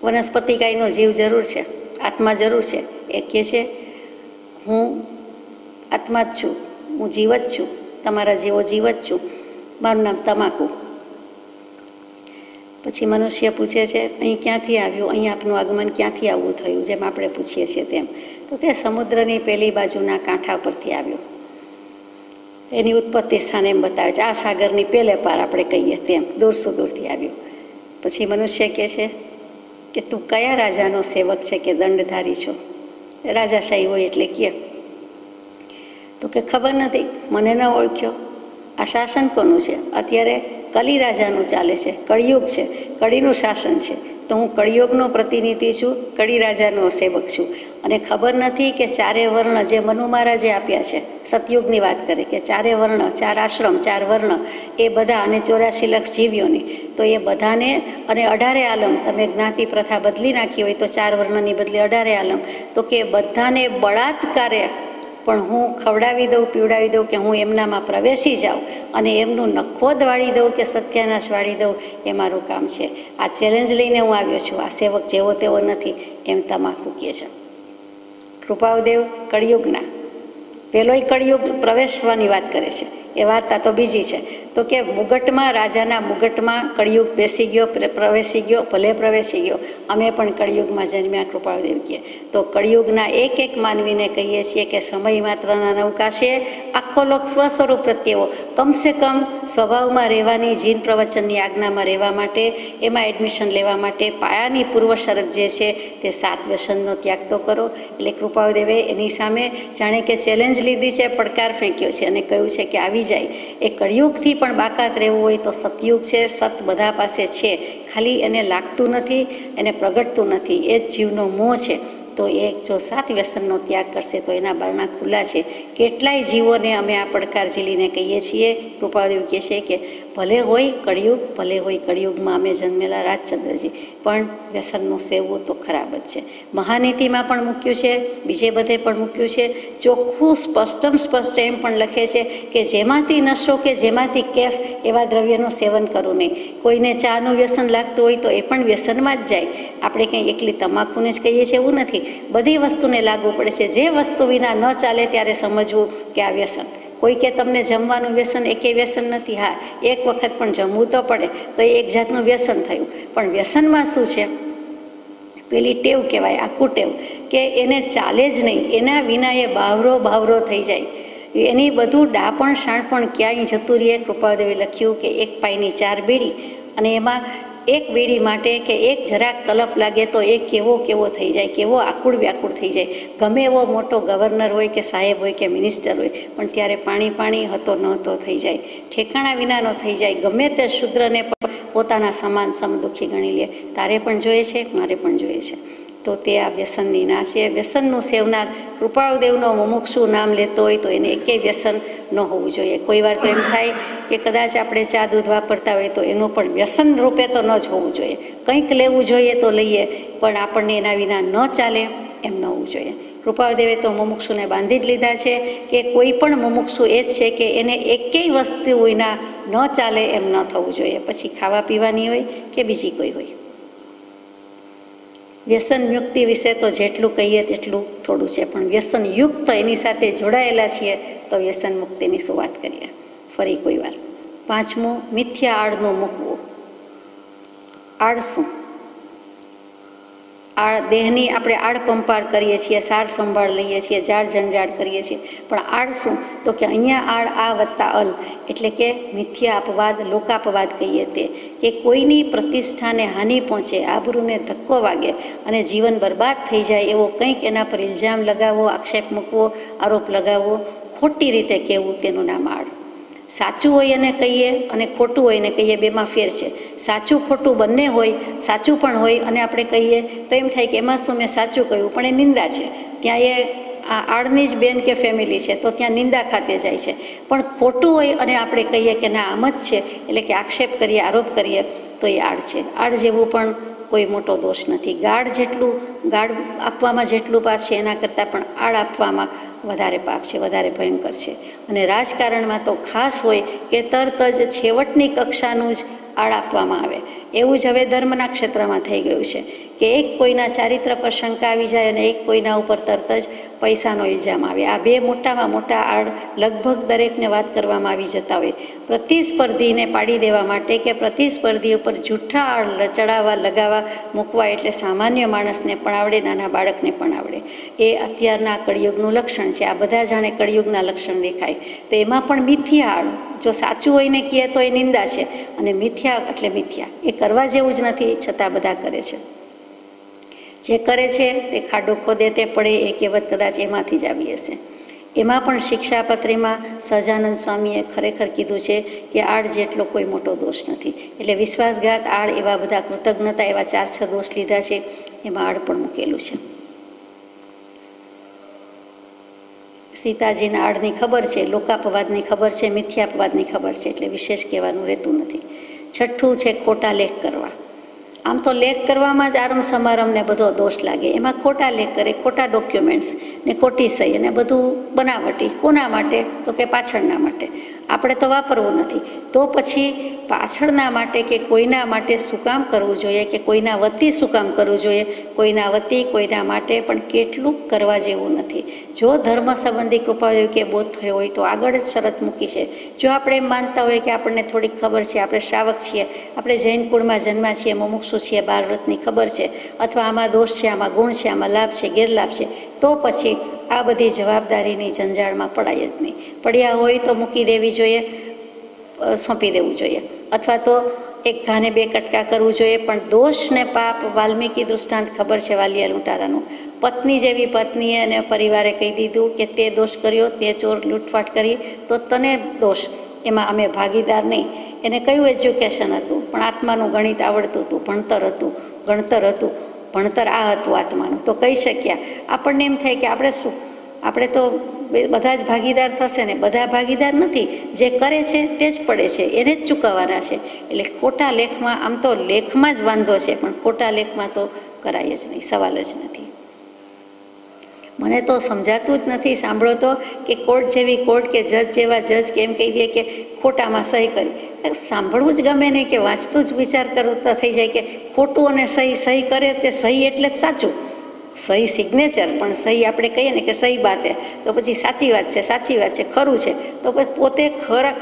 વનસ્પતિ કાંઈનો જીવ જરૂર છે, આત્મા જરૂર છે. એ કહે છે હું આત્મા જ છું, હું જીવ જ છું, તમારા જેવો જીવ જ છું, મારું નામ તમાકુ. પછી મનુષ્ય પૂછે છે અહીં ક્યાંથી આવ્યું, અહીં આપનું આગમન ક્યાંથી આવવું થયું? જેમ આપણે પૂછીએ છીએ તેમ. તો કે સમુદ્રની પેલી બાજુના કાંઠા પરથી આવ્યું. એની ઉત્પત્તિ સ્થાન એમ બતાવે છે, આ સાગરની પેલે પાર આપણે કહીએ તેમ દૂર સુદૂરથી આવ્યું. પછી મનુષ્ય કહે છે કે તું કયા રાજાનો સેવક છે કે દંડધારી છો? રાજાશાહી હોય એટલે કે તો કે ખબર નથી, મને ન ઓળખ્યો. આ શાસન કોનું છે? અત્યારે કલી રાજાનું ચાલે છે, કળિયુગ છે, કળીનું શાસન છે. તો હું કળિયુગનો પ્રતિનિધિ છું, કળી રાજાનો સેવક છું. અને ખબર નથી કે ચારે વર્ણ જે મનુ મહારાજે આપ્યા છે, સતયુગની વાત કરે કે ચારે વર્ણ, ચાર આશ્રમ, ચાર વર્ણ, એ બધા અને 84 લાખ જીવીઓની, તો એ બધાને અને 18 આલમ, તમે જ્ઞાતિ પ્રથા બદલી નાખી હોય તો 4 વર્ણની બદલે 18 આલમ, તો કે બધાને બળાત્કારે પણ હું ખવડાવી દઉં, પીવડાવી દઉં, કે હું એમનામાં પ્રવેશી જાઉં અને એમનું નખોદ વાળી દઉં કે સત્યાનાશ વાળી દઉં, એ મારું કામ છે. આ ચેલેન્જ લઈને હું આવ્યો છું. આ સેવક જેવો તેવો નથી, એમ તમાકુ કહે છે. કૃપાળદેવ કળિયુગના પેલોય કળિયુગ પ્રવેશવાની વાત કરે છે. એ વાર્તા તો બીજી છે. તો કે મુગટમાં, રાજાના મુગટમાં કળિયુગ બેસી ગયો, પ્રવેશી ગયો, ભલે પ્રવેશી ગયો. અમે પણ કળિયુગમાં જન્મ્યા, કૃપાળદેવ કહે. તો કળિયુગના એક એક માનવીને કહીએ છીએ કે સમય માત્રના નવકાશે આખો લોક સ્વસ્વરૂપ પ્રત્યેવો કમસે કમ સ્વભાવમાં રહેવાની, જીન પ્રવચનની આજ્ઞામાં રહેવા માટે, એમાં એડમિશન લેવા માટે પાયાની પૂર્વ શરત જે છે તે 7 વ્યસનનો ત્યાગ તો કરો. એટલે કૃપાળદેવે એની સામે જાણે કે ચેલેન્જ લીધી છે, પડકાર ફેંક્યો છે અને કહ્યું છે કે આવી જાય. એ કળિયુગથી પણ બાકાત રહેવું હોય તો સતયુગ છે, સત બધા પાસે છે, ખાલી એને લાગતું નથી, એને પ્રગટતું નથી. એ જ જીવનો મોહ છે. તો એ જો 7 વ્યસનનો ત્યાગ કરશે તો એના બારણા ખુલ્લા છે. કેટલાય જીવોને અમે આ પડકાર ઝીલીને કહીએ છીએ. કૃપાળદેવ કહે છે કે ભલે હોય કળિયુગ, ભલે હોય કળિયુગમાં અમે જન્મેલા રાજચંદ્રજી, પણ વ્યસનનું સેવવું તો ખરાબ જ છે. મહાનીતિમાં પણ મૂક્યું છે, બીજે બધે પણ મૂક્યું છે. ચોખ્ખું સ્પષ્ટ એમ પણ લખે છે કે જેમાંથી નશો કે જેમાંથી કેફ એવા દ્રવ્યનું સેવન કરવું નહીં. કોઈને ચાનું વ્યસન લાગતું હોય તો એ પણ વ્યસનમાં જ જાય. આપણે કંઈ એકલી તમાકુને જ કહીએ છીએ એવું નથી, બધી વસ્તુને લાગુ પડે છે. જે વસ્તુ વિના ન ચાલે ત્યારે સમજવું કે આ વ્યસન. કોઈ કે તમને જમવાનું વ્યસન, એકે વ્યસન નથી. હા, એક વખત પણ જમવું તો પડે, તો એ એક જાતનું વ્યસન થયું. પણ વ્યસનમાં શું છે? પેલી ટેવ કહેવાય, આ કુટેવ, કે એને ચાલે જ નહીં, એના વિના એ બાવરો થઈ જાય. એની બધું ડાપણ શાણપણ ક્યાંય જતું રહે. કૃપાળદેવે લખ્યું કે 1 પાઈની 4 બીડી, અને એમાં એક બીડી માટે કે એક જરાક તલપ લાગે તો એ કેવો થઈ જાય, કેવો આકુળ વ્યાકુળ થઈ જાય. ગમે એવો મોટો ગવર્નર હોય કે સાહેબ હોય કે મિનિસ્ટર હોય, પણ ત્યારે પાણી હતો નહોતો થઈ જાય, ઠેકાણા વિનાનો થઈ જાય. ગમે તે શૂદ્રને પણ પોતાના સમાન સમદુખી ગણી લે. તારે પણ જોઈએ છે, મારે પણ જોઈએ છે. તો તે આ વ્યસનની ના છે. વ્યસનનું સેવનાર કૃપાળદેવનો મુમુક્ષુ નામ લેતો હોય તો એને એકેય વ્યસન ન હોવું જોઈએ. કોઈ વાર તો એમ થાય કે કદાચ આપણે ચા દૂધ વાપરતા હોય તો એનું પણ વ્યસન રૂપે તો ન જ હોવું જોઈએ. કંઈક લેવું જોઈએ તો લઈએ, પણ આપણને એના વિના ન ચાલે એમ ન હોવું જોઈએ. કૃપાળદેવે તો મુમુક્ષુને બાંધી જ લીધા છે કે કોઈ પણ મુમુક્ષુ એ જ છે કે એને એકેય વસ્તુ વિના ન ચાલે એમ ન થવું જોઈએ. પછી ખાવા પીવાની હોય કે બીજી કોઈ હોય. વ્યસન મુક્તિ વિશે તો જેટલું કહીએ તેટલું થોડું છે, પણ વ્યસન યુક્ત એની સાથે જોડાયેલા છીએ તો વ્યસન મુક્તિની શું વાત કરીએ. ફરી કોઈ વાર. 5મું, મિથ્યા આડનું મૂકવું. આડ શું? દેહની આપણે આડ પંપાળ કરીએ છીએ, સાર સંભાળ લઈએ છીએ, જાળ જંજાળ કરીએ છીએ, પણ આડ શું? તો કે અહીંયા આડ આ વત્તા અલ, એટલે કે મિથ્યા અપવાદ, લોકાપવાદ કહીએ તે, કે કોઈની પ્રતિષ્ઠાને હાનિ પહોંચે, આબરૂને ધક્કો વાગે અને જીવન બરબાદ થઈ જાય એવો કંઈક એના પર ઇલ્ઝામ લગાવવો, આક્ષેપ મૂકવો, આરોપ લગાવવો, ખોટી રીતે કહેવું, તેનું નામ આડ. સાચું હોય અને કહીએ અને ખોટું હોય ને કહીએ, બેમાં ફેર છે. સાચું ખોટું બંને હોય, સાચું પણ હોય અને આપણે કહીએ તો એમ થાય કે એમાં શું મેં સાચું કહ્યું, પણ એ નિંદા છે. ત્યાં એ આડની જ બેન કે ફેમિલી છે તો ત્યાં નિંદા ખાતે જાય છે. પણ ખોટું હોય અને આપણે કહીએ કે ના આમ જ છે, એટલે કે આક્ષેપ કરીએ, આરોપ કરીએ, તો એ આડ છે. આડ જેવું પણ કોઈ મોટો દોષ નથી. ગાળ આપવામાં જેટલું પાપ છે એના કરતાં પણ આડ આપવામાં વધારે પાપ છે, વધારે ભયંકર છે. અને રાજકારણમાં તો ખાસ હોય કે તરત જ છેવટની કક્ષાનું જ આડ આપવામાં આવે. એવું જ હવે ધર્મના ક્ષેત્રમાં થઈ ગયું છે કે એક કોઈના ચારિત્ર પર શંકા આવી જાય અને એક કોઈના ઉપર તરત જ પૈસાનો ઇલ્ઝામ આવે. આ બે મોટામાં મોટા આડ લગભગ દરેકને વાત કરવામાં આવી જતા હોય. પ્રતિસ્પર્ધીને પાડી દેવા માટે કે પ્રતિસ્પર્ધી ઉપર જૂઠા આડ ચડાવવા, લગાવવા, મૂકવા એટલે સામાન્ય માણસને પણ આવડે, નાના બાળકને પણ આવડે. એ અત્યારના કળિયુગનું લક્ષણ છે. આ બધા જાણે કળિયુગના લક્ષણ દેખાય. તો એમાં પણ મિથ્યા આડ, જો સાચું હોય ને કહે તો એ નિંદા છે, અને મિથ્યા એટલે મિથ્યા. એ કરવા જેવું જ નથી, છતાં બધા કરે છે. જે કરે છે તે ખાડો ખોદે તે પડે, એ કહેવત કદાચ એમાંથી જ આવી હશે. એમાં પણ શિક્ષાપત્રીમાં સહજાનંદ સ્વામીએ ખરેખર કીધું છે કે આડ જેટલો કોઈ મોટો દોષ નથી. એટલે વિશ્વાસઘાત, આડ, એવા બધા કૃતજ્ઞતા, એવા 4-6 દોષ લીધા છે. એમાં આડ પણ મૂકેલું છે. સીતાજીના આડની ખબર છે, લોકાપવાદની ખબર છે, મિથ્યાપવાદની ખબર છે, એટલે વિશેષ કહેવાનું રહેતું નથી. છઠ્ઠું છે ખોટા લેખ કરવા. આમ તો લેખ કરવામાં જ આરંભ સમારંભ ને બધો દોષ લાગે. એમાં ખોટા લેખ કરે, ખોટા ડોક્યુમેન્ટ્સ ને ખોટી સહી અને બધું બનાવટી. કોના માટે? તો કે પાછળના માટે. આપણે તો વાપરવું નથી, તો પછી પાછળના માટે કે કોઈના માટે શું કામ કરવું જોઈએ, કે કોઈના વતી શું કામ કરવું જોઈએ? કોઈના વતી, કોઈના માટે પણ કેટલું કરવા જેવું નથી. જો ધર્મ સંબંધી કૃપાદેવ કે બોધ થયો હોય તો આગળ જ શરત મૂકી છે. જો આપણે એમ માનતા હોય કે આપણને થોડીક ખબર છે, આપણે શ્રાવક છીએ, આપણે જૈન કુળમાં જન્મ્યા છીએ, મુમુક્ષુ છીએ, 12 વ્રતની ખબર છે, અથવા આમાં દોષ છે, આમાં ગુણ છે, આમાં લાભ છે, ગેરલાભ છે, તો પછી આ બધી જવાબદારીની જંજાળમાં પડાય જ નહીં. પડ્યા હોય તો મૂકી દેવી જોઈએ, સોંપી દેવું જોઈએ, અથવા તો એક ઘાને 2 કટકા કરવું જોઈએ. પણ દોષ ને પાપ, વાલ્મીકી દૃષ્ટાંત ખબર છે વાલિયા લૂંટારાનું. પત્ની જેવી પત્નીએ અને પરિવારે કહી દીધું કે તે દોષ કર્યો, તે ચોર લૂંટફાટ કરી, તો તને દોષ, એમાં અમે ભાગીદાર નહીં. એને કયું એજ્યુકેશન હતું? પણ આત્માનું ગણિત આવડતું હતું, ભણતર હતું, ગણતર હતું, ભણતર આ હતું આત્માનું, તો કહી શક્યા. આપણને એમ થાય કે આપણે શું, આપણે તો બધા જ ભાગીદાર થશે ને? બધા ભાગીદાર નથી. જે કરે છે તે જ પડે છે, એને જ ચૂકવવાના છે. એટલે ખોટા લેખમાં, આમ તો લેખમાં જ વાંધો છે, પણ ખોટા લેખમાં તો કરાય જ નહીં, સવાલ જ નથી. મને તો સમજાતું જ નથી. સાંભળો તો કે કોર્ટ જેવી કોર્ટ કે જજ જેવા જજ કે એમ કહી દે કે ખોટામાં સહી કરી. સાંભળવું જ ગમે નહીં, કે વાંચતું જ વિચાર કરતા થઈ જાય કે ખોટું અને સહી કરે તે સહી એટલે જ સાચું. સહી સિગ્નેચર, પણ સહી આપણે કહીએ ને કે સહી બાત હે, તો પછી સાચી વાત છે, સાચી વાત છે, ખરું છે, તો પછી પોતે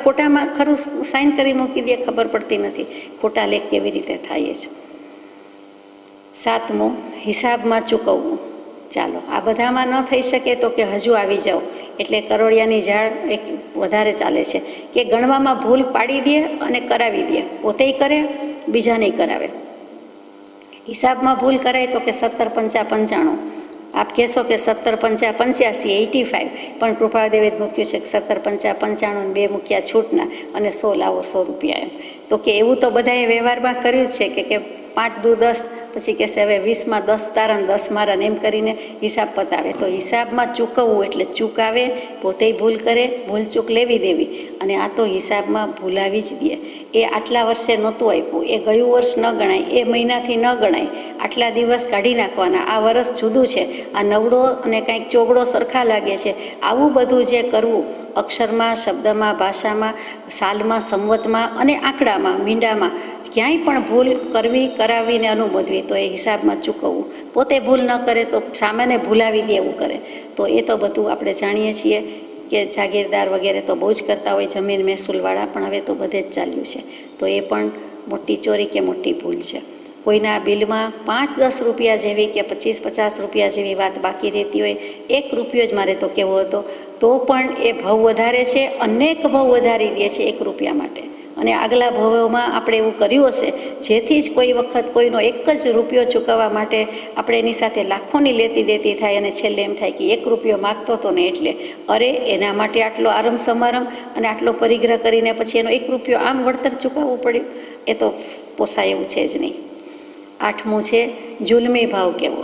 ખોટામાં ખરું સાઇન કરી મૂકી દે, ખબર પડતી નથી. ખોટા લેખ કેવી રીતે થાય છે. 7મો, હિસાબમાં ચૂકવવું. ચાલો, આ બધામાં ન થઈ શકે તો કે હજુ આવી જાઓ. એટલે કરોડિયાની ઝાડ એક વધારે ચાલે છે કે ગણવામાં ભૂલ પાડી દે અને કરાવી દે, પોતે કરે, બીજાને કરાવે. હિસાબમાં ભૂલ કરાય તો કે 17 5 95. આપ કહેશો કે 17 5 85, 85, પણ કૃપાદેવે જ મૂક્યું છે કે 17 5 95 2 મૂક્યા છૂટના, અને 100 લાવો 100 રૂપિયા એમ. તો કે એવું તો બધાએ વ્યવહારમાં કર્યું જ છે કે 5 દુ 10, પછી કહેશે હવે 20માં 10 તારા ને 10 મારા, એમ કરીને હિસાબ પતાવે. તો હિસાબમાં ચૂકવવું એટલે ચૂકાવે, પોતે ભૂલ કરે, ભૂલ ચૂક લેવી દેવી, અને આ તો હિસાબમાં ભૂલાવી જ દે. એ આટલા વર્ષે નહોતું આપ્યું, એ ગયું વર્ષ ન ગણાય, એ મહિનાથી ન ગણાય, આટલા દિવસ કાઢી નાખવાના, આ વર્ષ જુદું છે, આ નવડો અને કંઈક ચોગડો સરખા લાગે છે. આવું બધું જે કરવું, અક્ષરમાં, શબ્દમાં, ભાષામાં, સાલમાં, સંવતમાં અને આંકડામાં, મીંડામાં ક્યાંય પણ ભૂલ કરવી, કરાવીને અનુમોદવી, તો એ હિસાબમાં ચૂકવવું. પોતે ભૂલ ન કરે તો સામાન્ય ભૂલાવી દે એવું કરે. તો એ તો બધું આપણે જાણીએ છીએ કે જાગીરદાર વગેરે તો બહુ જ કરતા હોય, જમીન મહેસૂલવાળા, પણ હવે તો બધે જ ચાલ્યું છે. તો એ પણ મોટી ચોરી કે મોટી ભૂલ છે. કોઈના બિલમાં 5-10 રૂપિયા જેવી કે 25-50 રૂપિયા જેવી વાત બાકી રહેતી હોય, 1 રૂપિયો જ મારે તો કેવો હતો, તો પણ એ ભાવ વધારે છે, અનેક ભાવ વધારી દે છે 1 રૂપિયા માટે. અને આગલા ભવોમાં આપણે એવું કર્યું હશે, જેથી જ કોઈ વખત કોઈનો એક જ રૂપિયો ચૂકવવા માટે આપણે એની સાથે લાખોની લેતી દેતી થાય અને છેલ્લે એમ થાય કે 1 રૂપિયો માગતો હતો ને એટલે અરે એના માટે આટલો આરંભ સમારંભ અને આટલો પરિગ્રહ કરીને પછી એનો 1 રૂપિયો આમ વળતર ચૂકવવું પડ્યું, એ તો પોસાય એવું છે જ નહીં. 8મું છે જુલમી ભાવ કેવો.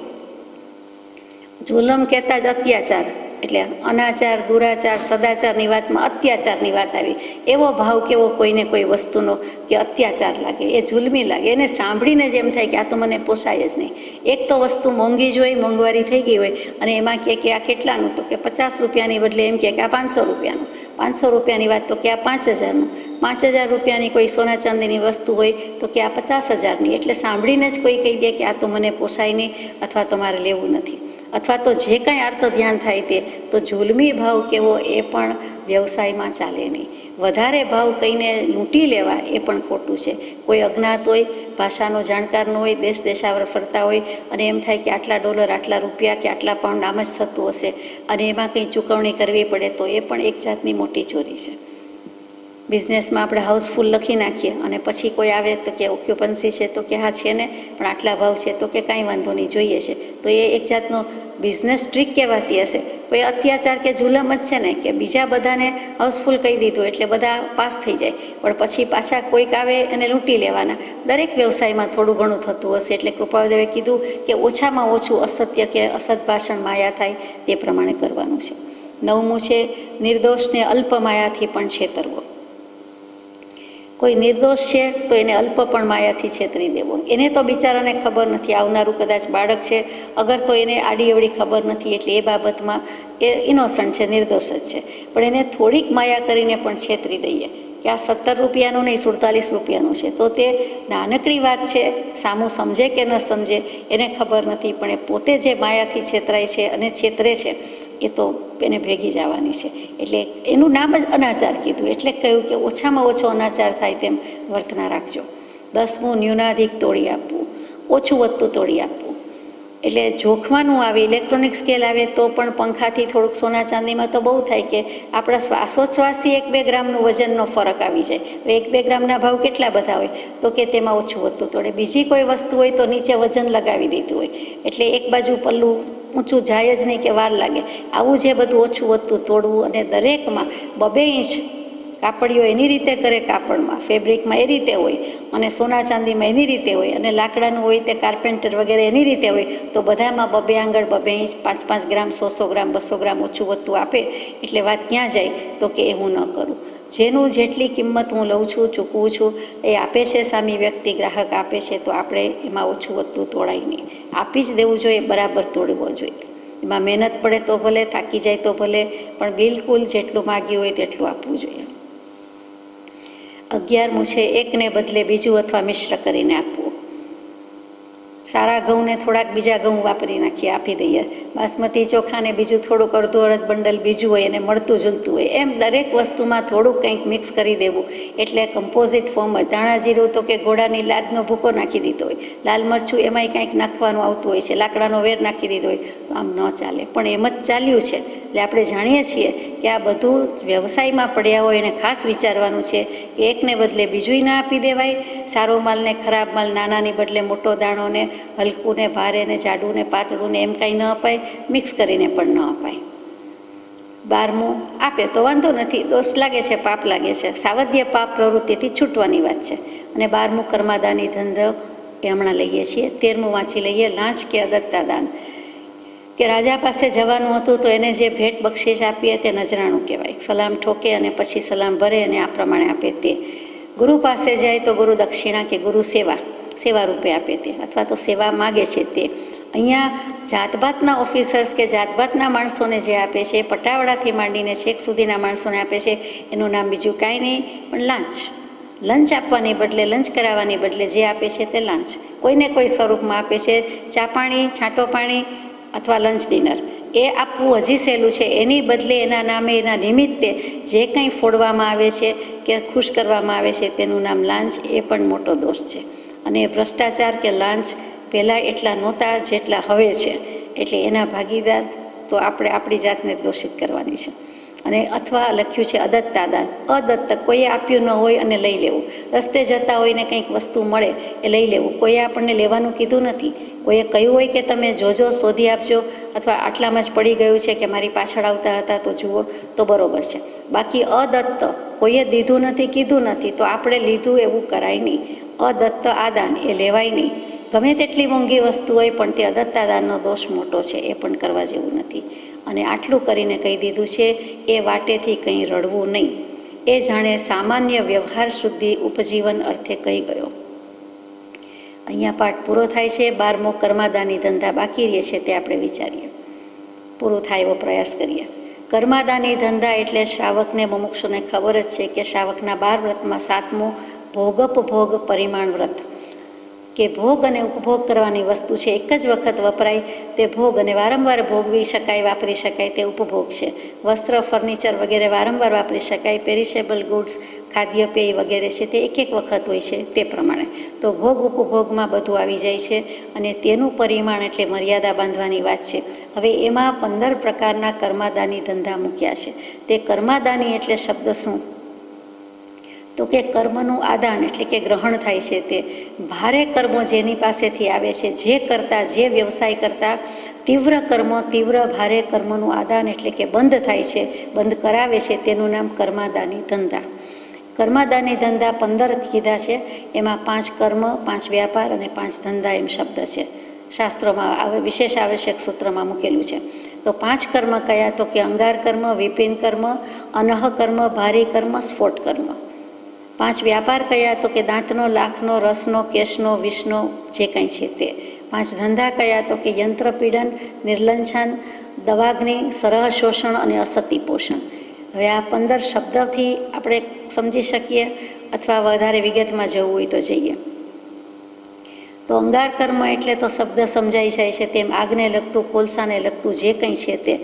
જુલમ કહેતા જ અત્યાચાર, એટલે અનાચાર, દુરાચાર, સદાચારની વાતમાં અત્યાચારની વાત આવી. એવો ભાવ કેવો કોઈને કોઈ વસ્તુનો કે અત્યાચાર લાગે, એ જુલમી લાગે, એને સાંભળીને જ એમ થાય કે આ તો મને પોસાય જ નહીં. એક તો વસ્તુ મોંઘી જ હોય, મોંઘવારી થઈ ગઈ હોય અને એમાં કહે કે આ કેટલાનું, તો કે 50 રૂપિયાની બદલે એમ કહે કે આ 500 રૂપિયાનું. 500 રૂપિયાની વાત તો કે આ 5000નું. 5000 રૂપિયાની કોઈ સોના ચાંદીની વસ્તુ હોય તો કે આ 50,000ની. એટલે સાંભળીને જ કોઈ કહી દે કે આ તો મને પોસાય નહીં અથવા તો મારે લેવું નથી, અથવા તો જે કાંઈ આર્ત ધ્યાન થાય તે. તો જુલમી ભાવ કેવો એ પણ વ્યવસાયમાં ચાલે નહીં. વધારે ભાવ કહીને લૂંટી લેવા એ પણ ખોટું છે. કોઈ અજ્ઞાત હોય, ભાષાનો જાણકાર ન હોય, દેશ દેશાવર ફરતા હોય અને એમ થાય કે આટલા ડોલર, આટલા રૂપિયા કે આટલા પાઉન્ડ આમ જ થતું હશે અને એમાં કંઈ ચૂકવણી કરવી પડે તો એ પણ એક જાતની મોટી ચોરી છે. બિઝનેસમાં આપણે હાઉસફુલ લખી નાખીએ અને પછી કોઈ આવે તો કે ઓક્યુપન્સી છે, તો કે હા છે ને પણ આટલા ભાવ છે, તો કે કાંઈ વાંધો નહીં જોઈએ છે, તો એ એક જાતનો બિઝનેસ ટ્રીક કહેવાતી હશે. તો એ અત્યાચાર કે જુલમ જ છે ને, કે બીજા બધાને હાઉસફુલ કહી દીધું એટલે બધા પાસ થઈ જાય, પણ પછી પાછા કોઈક આવે અને લૂંટી લેવાના. દરેક વ્યવસાયમાં થોડું ઘણું થતું હશે. એટલે કૃપાદેવે કીધું કે ઓછામાં ઓછું અસત્ય કે અસદ ભાષણ માયા થાય તે પ્રમાણે કરવાનું છે. 9મું છે નિર્દોષને અલ્પ માયાથી પણ છેતરવો. કોઈ નિર્દોષ છે તો એને અલ્પ પણ માયાથી છેતરી દેવો. એને તો બિચારાને ખબર નથી, આવનારું કદાચ બાળક છે, અગર તો એને આડી અવળી ખબર નથી એટલે એ બાબતમાં એ ઇનોસન્ટ છે, નિર્દોષ જ છે, પણ એને થોડીક માયા કરીને પણ છેતરી દઈએ કે આ 17 રૂપિયાનું નહીં 47 રૂપિયાનું છે, તો તે નાનકડી વાત છે, સામું સમજે કે ન સમજે એને ખબર નથી, પણ એ પોતે જે માયાથી છેતરાય છે અને છેતરે છે એ તો એને ભેગી જવાની છે. એટલે એનું નામ જ અનાચાર કીધું, એટલે કહ્યું કે ઓછામાં ઓછો અનાચાર થાય તેમ વર્તના રાખજો. 10મું ન્યૂનાધિક તોડી આપવું, ઓછું વધતું તોડી આપવું. એટલે જોખવાનું આવે, ઇલેક્ટ્રોનિક સ્કેલ આવે તો પણ પંખાથી થોડુંક સોના ચાંદીમાં તો બહુ થાય કે આપણા શ્વાસોચ્છ્વાસથી 1-2 ગ્રામનું વજનનો ફરક આવી જાય. 1-2 ગ્રામના ભાવ કેટલા બધા હોય, તો કે તેમાં ઓછું વધતું તોડે. બીજી કોઈ વસ્તુ હોય તો નીચે વજન લગાવી દીધું હોય એટલે એક બાજુ પલ્લું ઊંચું જાય જ નહીં કે વાર લાગે. આવું જે બધું ઓછું વધતું તોડવું. અને દરેકમાં 2-2 ઇંચ કાપડીઓ એની રીતે કરે, કાપડમાં ફેબ્રિકમાં એ રીતે હોય અને સોના ચાંદીમાં એની રીતે હોય અને લાકડાનું હોય તે કાર્પેન્ટર વગેરે એની રીતે હોય, તો બધામાં 2-2 આંગળ 2-2 ઇંચ 5-5 ગ્રામ 100-100 ગ્રામ 200 ગ્રામ ઓછું વધતું આપે. એટલે વાત ક્યાં જાય તો કે એવું ન કરું. જેનું જેટલી કિંમત હું લઉં છું, ચૂકવું છું, એ આપે છે સામી વ્યક્તિ, ગ્રાહક આપે છે, તો આપણે એમાં ઓછું વધતું તોડાય નહીં, આપી જ દેવું જોઈએ, બરાબર તોડવો જોઈએ. એમાં મહેનત પડે તો ભલે, થાકી જાય તો ભલે, પણ બિલકુલ જેટલું માગ્યું હોય તેટલું આપવું જોઈએ. 11મું છે એકને બદલે બીજું અથવા મિશ્ર કરીને આપવું. સારા ઘઉંને થોડાક બીજા ઘઉં વાપરી નાખીએ, આપી દઈએ. બાસમતી ચોખાને બીજું થોડુંક અડધો અડધ બંડલ બીજું હોય અને મળતું ઝૂલતું હોય, એમ દરેક વસ્તુમાં થોડુંક કંઈક મિક્સ કરી દેવું. એટલે કમ્પોઝિટ ફોર્મ હોય. ધાણા જીરું તો કે ઘોડાની લાદનો ભૂકો નાખી દીધો હોય, લાલ મરચું એમાંય કંઈક નાખવાનું આવતું હોય છે, લાકડાનો વેર નાખી દીધો હોય, તો આમ ન ચાલે. પણ એમ જ ચાલ્યું છે. એટલે આપણે જાણીએ છીએ કે આ બધું વ્યવસાયમાં પડ્યા હોય એને ખાસ વિચારવાનું છે કે એકને બદલે બીજું ના આપી દેવાય. સારો માલ ને ખરાબ માલ, નાનાની બદલે મોટો દાણો ને હલકું ને ભારે ને જાડું ને પાતળું ને એમ કાંઈ ન અપાય, મિક્સ કરીને પણ ન અપાય. 12મું આપે તો વાંધો નથી, દોષ લાગે છે, પાપ લાગે છે, સાવધ્ય પાપ પ્રવૃત્તિથી છૂટવાની વાત છે. અને 12મું કર્માદાની ધંધો એ હમણાં લઈએ છીએ. 13મું વાંચી લઈએ, લાંચ કે અદત્તા દાન. કે રાજા પાસે જવાનું હતું તો એને જે ભેટ બક્ષિસ આપીએ તે નજરાણું કહેવાય. સલામ ઠોકે અને પછી સલામ ભરે અને આ પ્રમાણે આપે તે. ગુરુ પાસે જાય તો ગુરુ દક્ષિણા કે ગુરુ સેવા રૂપે આપે તે, અથવા તો સેવા માગે છે તે. અહીંયા જાતભાતના ઓફિસર્સ કે જાતભાતના માણસોને જે આપે છે, પટાવાળાથી માંડીને છેક સુધીના માણસોને આપે છે, એનું નામ બીજું કાંઈ નહીં પણ લાંચ. લંચ આપવાની બદલે, લંચ કરાવવાની બદલે જે આપે છે તે લાંચ. કોઈને કોઈ સ્વરૂપમાં આપે છે, ચા પાણી, છાંટો પાણી અથવા લંચ ડિનર, એ આપવું હજી સહેલું છે. એની બદલે એના નામે, એના નિમિત્તે જે કંઈ ફોડવામાં આવે છે કે ખુશ કરવામાં આવે છે તેનું નામ લાંચ, એ પણ મોટો દોષ છે. અને ભ્રષ્ટાચાર કે લાંચ પહેલાં એટલા નહોતા જેટલા હવે છે. એટલે એના ભાગીદાર તો આપણે આપણી જાતને દોષિત કરવાની છે. અને અથવા લખ્યું છે અદત્તાદાન. અદત્ત, કોઈએ આપ્યું ન હોય અને લઈ લેવું. રસ્તે જતા હોય ને કંઈક વસ્તુ મળે એ લઈ લેવું. કોઈએ આપણને લેવાનું કીધું નથી. કોઈએ કહ્યું હોય કે તમે જોજો, શોધી આપજો, અથવા આટલામાં જ પડી ગયું છે કે મારી પાછળ આવતા હતા તો જુઓ, તો બરોબર છે. બાકી અદત્ત, કોઈએ દીધું નથી, કીધું નથી, તો આપણે લીધું એવું કરાય નહીં. અદત્ત આદાન એ લેવાય નહીં. ગમે તેટલી મોંઘી વસ્તુ હોય પણ તે અદત્તાદાનનો દોષ મોટો છે, એ પણ કરવા જેવું નથી. અને આટલું કરીને કહી દીધું છે, એ વાટેથી કંઈ રડવું નહીં. એ જાણે સામાન્ય વ્યવહાર શુદ્ધિ ઉપજીવન અર્થે કહી ગયો. અહીંયા પાઠ પૂરો થાય છે. 12મો કર્માદાની ધંધા બાકી રહે છે, તે આપણે વિચારીએ, પૂરું થાય એવો પ્રયાસ કરીએ. કર્માદાની ધંધા એટલે શ્રાવકને, મુમુક્ષુને ખબર જ છે કે શ્રાવકના 12 વ્રતમાં 7મું ભોગોપભોગ પરિમાણ વ્રત, કે ભોગ અને ઉપભોગ કરવાની વસ્તુ છે, એક જ વખત વપરાય તે ભોગ, અને વારંવાર ભોગવી શકાય, વાપરી શકાય તે ઉપભોગ છે. વસ્ત્ર, ફર્નિચર વગેરે વારંવાર વાપરી શકાય. પેરિશેબલ ગુડ્સ, ખાદ્ય પેય વગેરે છે તે એક વખત હોય છે, તે પ્રમાણે તો ભોગ ઉપભોગમાં બધું આવી જાય છે. અને તેનું પરિમાણ એટલે મર્યાદા બાંધવાની વાત છે. હવે એમાં 15 પ્રકારના કર્માદાની ધંધા મૂક્યા છે. તે કર્માદાની એટલે શબ્દ શું? તો કે કર્મનું આદાન એટલે કે ગ્રહણ થાય છે. તે ભારે કર્મો જેની પાસેથી આવે છે, જે કરતા, જે વ્યવસાય કરતા તીવ્ર કર્મો, તીવ્ર ભારે કર્મનું આદાન એટલે કે બંધ થાય છે, બંધ કરાવે છે, તેનું નામ કર્માદાની ધંધા. કર્માદાની ધંધા 15 કીધા છે. એમાં 5 કર્મ, 5 વ્યાપાર અને 5 ધંધા એમ શબ્દ છે. શાસ્ત્રોમાં વિશેષ આવશ્યક સૂત્રમાં મૂકેલું છે. તો 5 કર્મ કયા? તો કે અંગાર કર્મ, વિપિન કર્મ, અનહ કર્મ, ભારી કર્મ, સ્ફોટ કર્મ. 5 વ્યાપાર કયા? તો કે દાંતનો, લાખનો, રસનો, કેશનો, વિષનો, જે કંઈ છે તે. 5 ધંધા કયા? તો કે યંત્ર પીડન, નિર્લંછન, દવાગ્નિ, સરહ શોષણ અને અસતી પોષણ. હવે આ 15 શબ્દથી આપણે સમજી શકીએ, અથવા વધારે વિગતમાં જવું હોય તો જઈએ. તો અંગાર કર્મ એટલે તો શબ્દ સમજાઈ જાય છે તેમ આગને લગતું, કોલસાને લગતું જે કંઈ છે તે.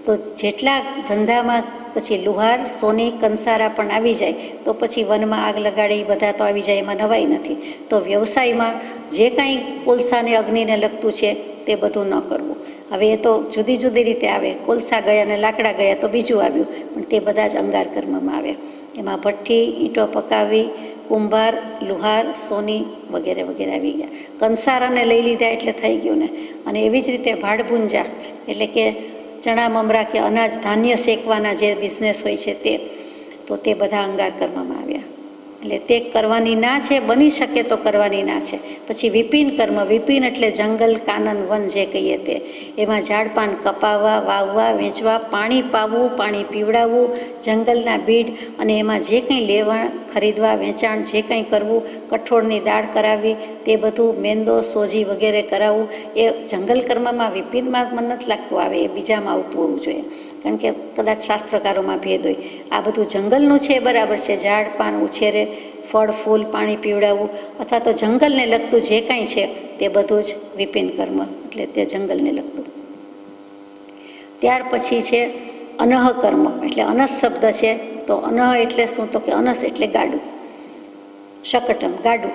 તો જેટલા ધંધામાં પછી લુહાર, સોની, કંસારા પણ આવી જાય તો પછી વનમાં આગ લગાડી બધા તો આવી જાય, એમાં નવાઈ નથી. તો વ્યવસાયમાં જે કાંઈ કોલસાને, અગ્નિને લગતું છે તે બધું ન કરવું. હવે એ તો જુદી જુદી રીતે આવે. કોલસા ગયા અને લાકડા ગયા તો બીજું આવ્યું, પણ તે બધા જ અંગાર કર્મમાં આવે. એમાં ભઠ્ઠી, ઈંટો પકાવવી, કુંભાર, લુહાર, સોની વગેરે વગેરે આવી ગયા. કંસારાને લઈ લીધા એટલે થઈ ગયું ને. અને એવી જ રીતે ભાડભૂંજા એટલે કે ચણા, મમરા કે અનાજ, ધાન્ય શેકવાના જે બિઝનેસ હોય છે તે, તો તે બધા અંગાર કર્મમાં આવ્યા. એટલે તે કરવાની ના છે, બની શકે તો કરવાની ના છે. પછી વિપિન કર્મ. વિપિન એટલે જંગલ, કાનન, વન જે કહીએ તે. એમાં ઝાડપાન કપાવવા, વાવવા, વેચવા, પાણી પાવું, પાણી પીવડાવવું, જંગલના બીડ અને એમાં જે કંઈ લેવા, ખરીદવા, વેચાણ જે કંઈ કરવું, કઠોળની દાળ કરાવવી, તે બધું, મેંદો, સોજી વગેરે કરાવવું, એ જંગલ કર્મમાં, વિપિનમાં મને નથી લાગતું આવે, એ બીજામાં આવતું હોવું જોઈએ. કારણ કે કદાચ શાસ્ત્રકારોમાં ભેદ હોય. આ બધું જંગલનું છે, બરાબર છે, ઝાડ પાન ઉછેરે, ફળ ફૂલ, પાણી પીવડાવવું, અથવા તો જંગલને લગતું જે કાંઈ છે તે બધું જ વિપિન કર્મ, એટલે તે જંગલને લગતું. ત્યાર પછી છે અનહ કર્મ, એટલે અનસ શબ્દ છે. તો અનહ એટલે શું? તો કે અનસ એટલે ગાડું, શકટમ, ગાડું,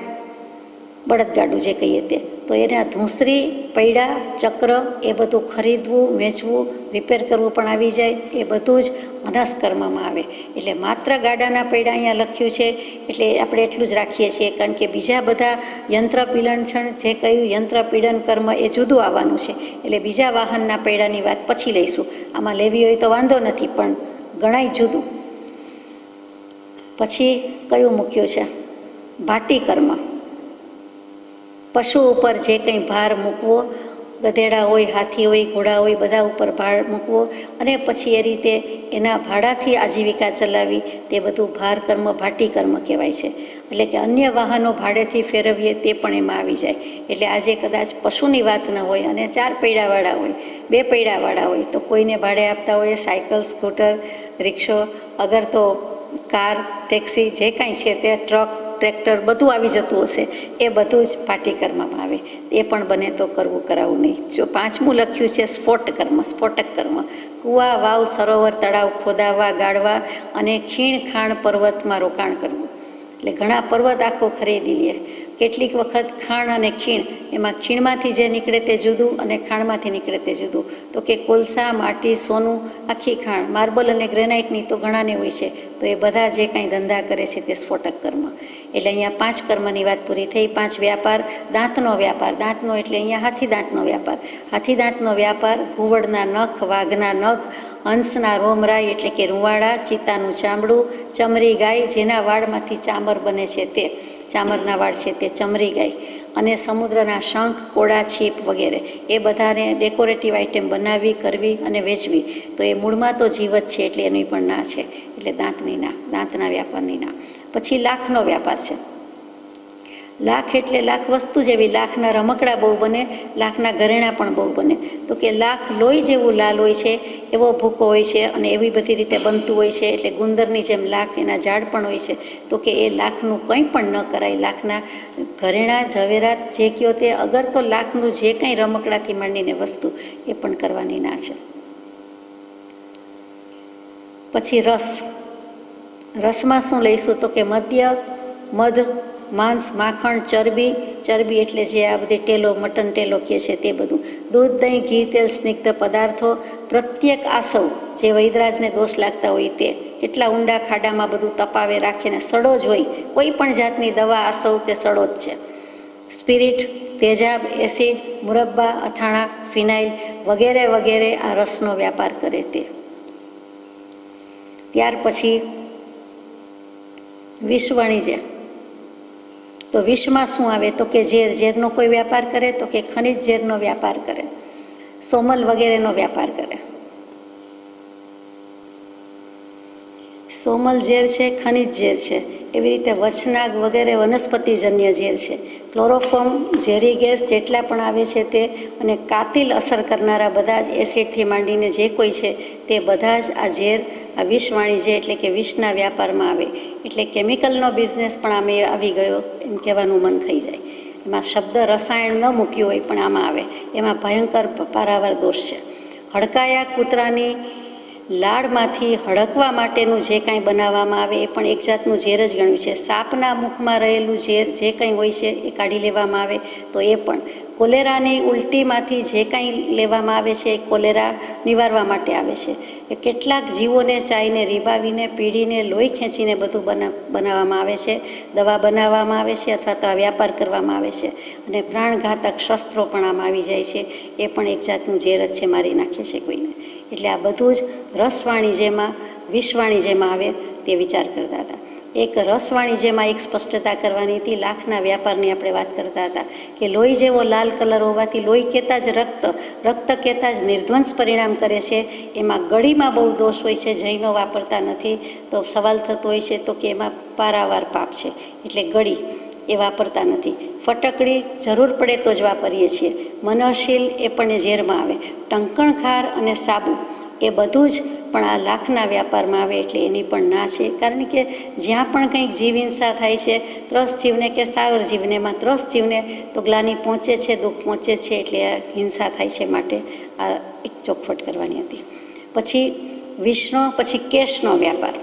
બળદગાડું જે કહીએ તે. તો એના ધૂંસરી, પૈડા, ચક્ર એ બધું ખરીદવું, વેચવું, રિપેર કરવું પણ આવી જાય. એ બધું જ અનસ કર્મમાં આવે. એટલે માત્ર ગાડાના પૈડા અહીંયા લખ્યું છે એટલે આપણે એટલું જ રાખીએ છીએ, કારણ કે બીજા બધા યંત્ર પીડનક્ષણ જે કહ્યું, યંત્ર પીડન કર્મ એ જુદું આવવાનું છે. એટલે બીજા વાહનના પૈડાની વાત પછી લઈશું. આમાં લેવી હોય તો વાંધો નથી, પણ ગણાય જુદું. પછી કયું મૂક્યું છે? ભાટી કર્મ. પશુ ઉપર જે કંઈ ભાર મૂકવો, ગધેડા હોય, હાથી હોય, ઘોડા હોય, બધા ઉપર ભાર મૂકવો અને પછી એ રીતે એના ભાડાથી આજીવિકા ચલાવી, તે બધું ભાર કર્મ, ભાટી કર્મ કહેવાય છે. એટલે કે અન્ય વાહનો ભાડેથી ફેરવીએ તે પણ એમાં આવી જાય. એટલે આજે કદાચ પશુની વાત ન હોય અને 4 પૈડાવાળા હોય, 2 પૈડાવાળા હોય, તો કોઈને ભાડે આપતા હોય, સાયકલ, સ્કૂટર, રિક્ષો, અગર તો કાર, ટેક્સી જે કાંઈ છે તે, ટ્રક, ટ્રેક્ટર બધું આવી જતું હશે, એ બધું જ ભાટી કર્મમાં આવે. એ પણ બને તો કરવું, કરાવવું નહીં. જો 5મું લખ્યું છે સ્ફોટ કર્મ, સ્ફોટક કર્મ. કૂવા, વાવ, સરોવર, તળાવ ખોદાવવા, ગાળવા અને ખીણ ખાણ પર્વતમાં રોકાણ કરવું. એટલે ઘણા પર્વત આખો ખરીદી લે, કેટલીક વખત ખાણ અને ખીણ, એમાં ખીણમાંથી જે નીકળે તે જુદું અને ખાણમાંથી નીકળે તે જુદું. તો કે કોલસા, માટી, સોનું, આખી ખાણ, માર્બલ અને ગ્રેનાઇટની તો ઘણાને હોય છે. તો એ બધા જે કાંઈ ધંધા કરે છે તે સ્ફોટક કર્મ. એટલે અહીંયા 5 કર્મની વાત પૂરી થઈ. 5 વ્યાપાર. દાંતનો વ્યાપાર. દાંતનો એટલે અહીંયા હાથી દાંતનો વ્યાપાર. હાથી દાંતનો વ્યાપાર ઘુવડના નખ, વાઘના નખ, હંસના રોમરાય એટલે કે રૂવાડા, ચિત્તાનું ચામડું, ચમરી ગાય જેના વાળમાંથી ચામર બને છે તે, ચામરના વાળ છે તે ચમરી ગાય, અને સમુદ્રના શંખ, કોળા, છીપ વગેરે એ બધાને ડેકોરેટિવ આઇટમ બનાવવી, કરવી અને વેચવી. તો એ મૂળમાં તો જીવ જ છે એટલે એની પણ ના છે. એટલે દાંતની ના, દાંતના વ્યાપારની ના. પછી લાખનો વ્યાપાર છે. લાખ એટલે લાખ વસ્તુ જેવી. લાખના રમકડા બહુ બને, લાખના ઘરેણાં પણ બહુ બને. તો કે લાખ લોહી જેવું લાલ હોય છે, એવો ભૂકો હોય છે અને એવી બધી રીતે બનતું હોય છે. એટલે ગુંદરની જેમ લાખ, એના ઝાડ પણ હોય છે. તો કે એ લાખનું કંઈ પણ ન કરાય. લાખના ઘરેણાં, ઝવેરાત જે કયો તે, અગર તો લાખનું જે કંઈ રમકડાથી માંડીને વસ્તુ એ પણ કરવાની ના છે. પછી રસ. રસમાં શું લઈશું? તો કે મદ્ય, મધ, માંસ, માખણ, ચરબી. ચરબી એટલે જે આ બધી ટેલો, મટન ટેલો કહે છે તે બધું. દૂધ, દહીં, ઘી, તેલ, સ્નિગ્ધ પદાર્થો. પ્રત્યેક આસવ જે વૈદરાજને દોષ લાગતા હોય તે કેટલા ઊંડા ખાડામાં બધું તપાવે રાખીને સડો જ હોય. કોઈ પણ જાતની દવા આસવ તે સડો જ છે. સ્પિરિટ, તેજાબ, એસિડ, મુરબ્બા, અથાણા, ફિનાઇલ વગેરે વગેરે આ રસનો વ્યાપાર કરે તે. ત્યાર પછી વિષ વાણિજ્ય. તો વિષમાં શું આવે? તો કે ઝેર. ઝેરનો કોઈ વ્યાપાર કરે? તો કે ખનિજ ઝેરનો વ્યાપાર કરે, સોમલ વગેરેનો વ્યાપાર કરે. સોમલ ઝેર છે, ખનિજ ઝેર છે. એવી રીતે વચનાગ વગેરે વનસ્પતિજન્ય ઝેર છે. ક્લોરોફોર્મ, ઝેરી ગેસ જેટલા પણ આવે છે તે, અને કાતિલ અસર કરનારા બધા જ એસિડથી માંડીને જે કોઈ છે તે બધા જ આ ઝેર, આ વિષ વાણિજ્ય એટલે કે વિષના વ્યાપારમાં આવે. એટલે કેમિકલનો બિઝનેસ પણ આમે આવી ગયો એમ કહેવાનું મન થઈ જાય. એમાં શબ્દ રસાયણ ન મૂક્યું હોય પણ આમાં આવે. એમાં ભયંકર પારાવાર દોષ છે. હડકાયા કૂતરાની લાળમાંથી હડકવા માટેનું જે કાંઈ બનાવવામાં આવે એ પણ એક જાતનું ઝેર જ ગણ્યું છે. સાપના મુખમાં રહેલું ઝેર જે કંઈ હોય છે એ કાઢી લેવામાં આવે તો એ પણ. કોલેરાની ઉલટીમાંથી જે કાંઈ લેવામાં આવે છે એ કોલેરા નિવારવા માટે આવે છે. એ કેટલાક જીવોને ચાઈને, રીબાવીને, પીડીને, લોહી ખેંચીને બધું બનાવવામાં આવે છે, દવા બનાવવામાં આવે છે અથવા તો આ વ્યાપાર કરવામાં આવે છે. અને પ્રાણઘાતક શસ્ત્રો પણ આમાં આવી જાય છે. એ પણ એક જાતનું ઝેર જ છે, મારી નાખે છે કોઈને. એટલે આ બધું જ રસવાણી જેમાં, વિષવાણી જેમાં આવે તે વિચાર કરતા હતા. એક રસવાણી જેમાં એક સ્પષ્ટતા કરવાની હતી. લાખના વ્યાપારની આપણે વાત કરતા હતા કે લોહી જેવો લાલ કલર હોવાથી લોહી કહેતા જ રક્ત, રક્ત કહેતા જ નિર્ધ્વંસ પરિણામ કરે છે. એમાં ગળીમાં બહુ દોષ હોય છે, જૈનો વાપરતા નથી. તો સવાલ થતો હોય છે તો કે એમાં પારાવાર પાપ છે એટલે ગળી એ વાપરતા નથી. ફટકડી જરૂર પડે તો જ વાપરીએ છીએ. મનોશીલ એ પણ ઝેરમાં આવે. ટંકણખાર અને સાબુ એ બધું જ પણ આ લાખના વ્યાપારમાં આવે એટલે એની પણ ના છે. કારણ કે જ્યાં પણ કંઈક જીવ હિંસા થાય છે, ત્રસ્ત જીવને કે સાવર જીવને, એમાં ત્રસ્ત જીવને તો ગ્લાની પહોંચે છે, દુઃખ પહોંચે છે એટલે આ હિંસા થાય છે. માટે આ એક ચોખવટ કરવાની હતી. પછી વિષનો, પછી કેશનો વ્યાપાર.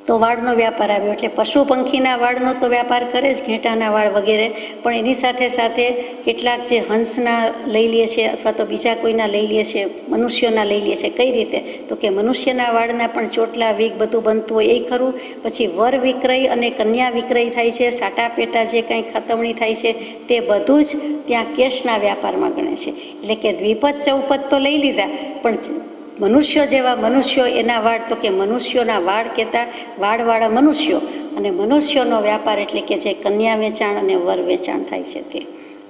તો વાળનો વ્યાપાર આવ્યો એટલે પશુ પંખીના વાળનો તો વ્યાપાર કરે જ, ઘેટાના વાળ વગેરે. પણ એની સાથે સાથે કેટલાક જે હંસના લઈ લે છે અથવા તો બીજા કોઈના લઈ લે છે, મનુષ્યોના લઈ લે છે. કઈ રીતે? તો કે મનુષ્યના વાળના પણ ચોટલા, વીગ બધું બનતું હોય એ ખરું. પછી વર વિક્રય અને કન્યા વિક્રય થાય છે. સાટા પેટા જે કાંઈ ખતમણી થાય છે તે બધું જ ત્યાં કેશના વ્યાપારમાં ગણે છે. એટલે કે દ્વિપદ ચૌપદ તો લઈ લીધા, પણ મનુષ્યો જેવા મનુષ્યો એના વાળ, તો કે મનુષ્યોના વાળ કહેતા વાળવાળા મનુષ્યો. અને મનુષ્યોનો વ્યાપાર એટલે કે જે કન્યા વેચાણ અને વર વેચાણ થાય છે તે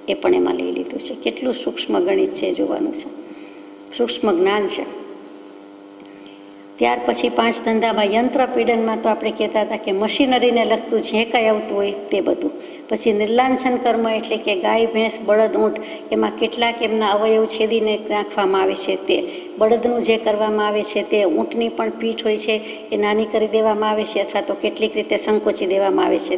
એ પણ એમાં લઈ લીધું છે. કેટલું સૂક્ષ્મ ગણિત છે જોવાનું છે, સૂક્ષ્મ જ્ઞાન છે. ત્યાર પછી 5 ધંધામાં યંત્ર પીડનમાં તો આપણે કહેતા હતા કે મશીનરીને લગતું જે કાંઈ આવતું હોય તે બધું. પછી નિર્લાંછન કર્મ એટલે કે ગાય, ભેંસ, બળદ, ઊંટ એમાં કેટલાક એમના અવયવ છેદીને નાખવામાં આવે છે તે. બળદનું જે કરવામાં આવે છે તે, ઊંટની પણ પીઠ હોય છે એ નાની કરી દેવામાં આવે છે અથવા તો કેટલીક રીતે સંકોચી દેવામાં આવે છે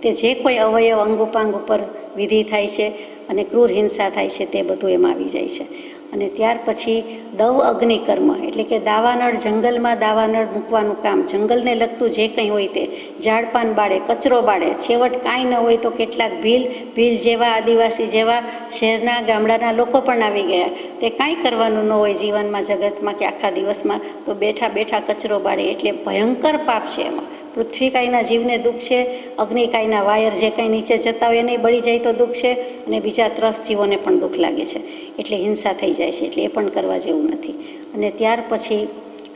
તે જે કોઈ અવયવ અંગોપાંગ ઉપર વિધિ થાય છે અને ક્રૂર હિંસા થાય છે તે બધું એમાં આવી જાય છે. અને ત્યાર પછી દવ અગ્નિ કર્મ, એટલે કે દાવાનળ, જંગલમાં દાવાનળ મૂકવાનું કામ, જંગલને લગતું જે કંઈ હોય તે, ઝાડપાન બાળે, કચરો બાળે, છેવટ કાંઈ ન હોય તો કેટલાક ભીલ જેવા, આદિવાસી જેવા શહેરના ગામડાના લોકો પણ આવી ગયા. તે કાંઈ કરવાનું ન હોય જીવનમાં, જગતમાં કે આખા દિવસમાં, તો બેઠા બેઠા કચરો બાળે. એટલે ભયંકર પાપ છે એમાં. પૃથ્વી કાંઈના જીવને દુઃખ છે, અગ્નિ કાંઈના વાયર જે કાંઈ નીચે જતા હોય એને બળી જાય તો દુઃખ છે, અને બીજા ત્રસ્ત જીવોને પણ દુઃખ લાગે છે. એટલે હિંસા થઈ જાય છે. એટલે એ પણ કરવા જેવું નથી. અને ત્યાર પછી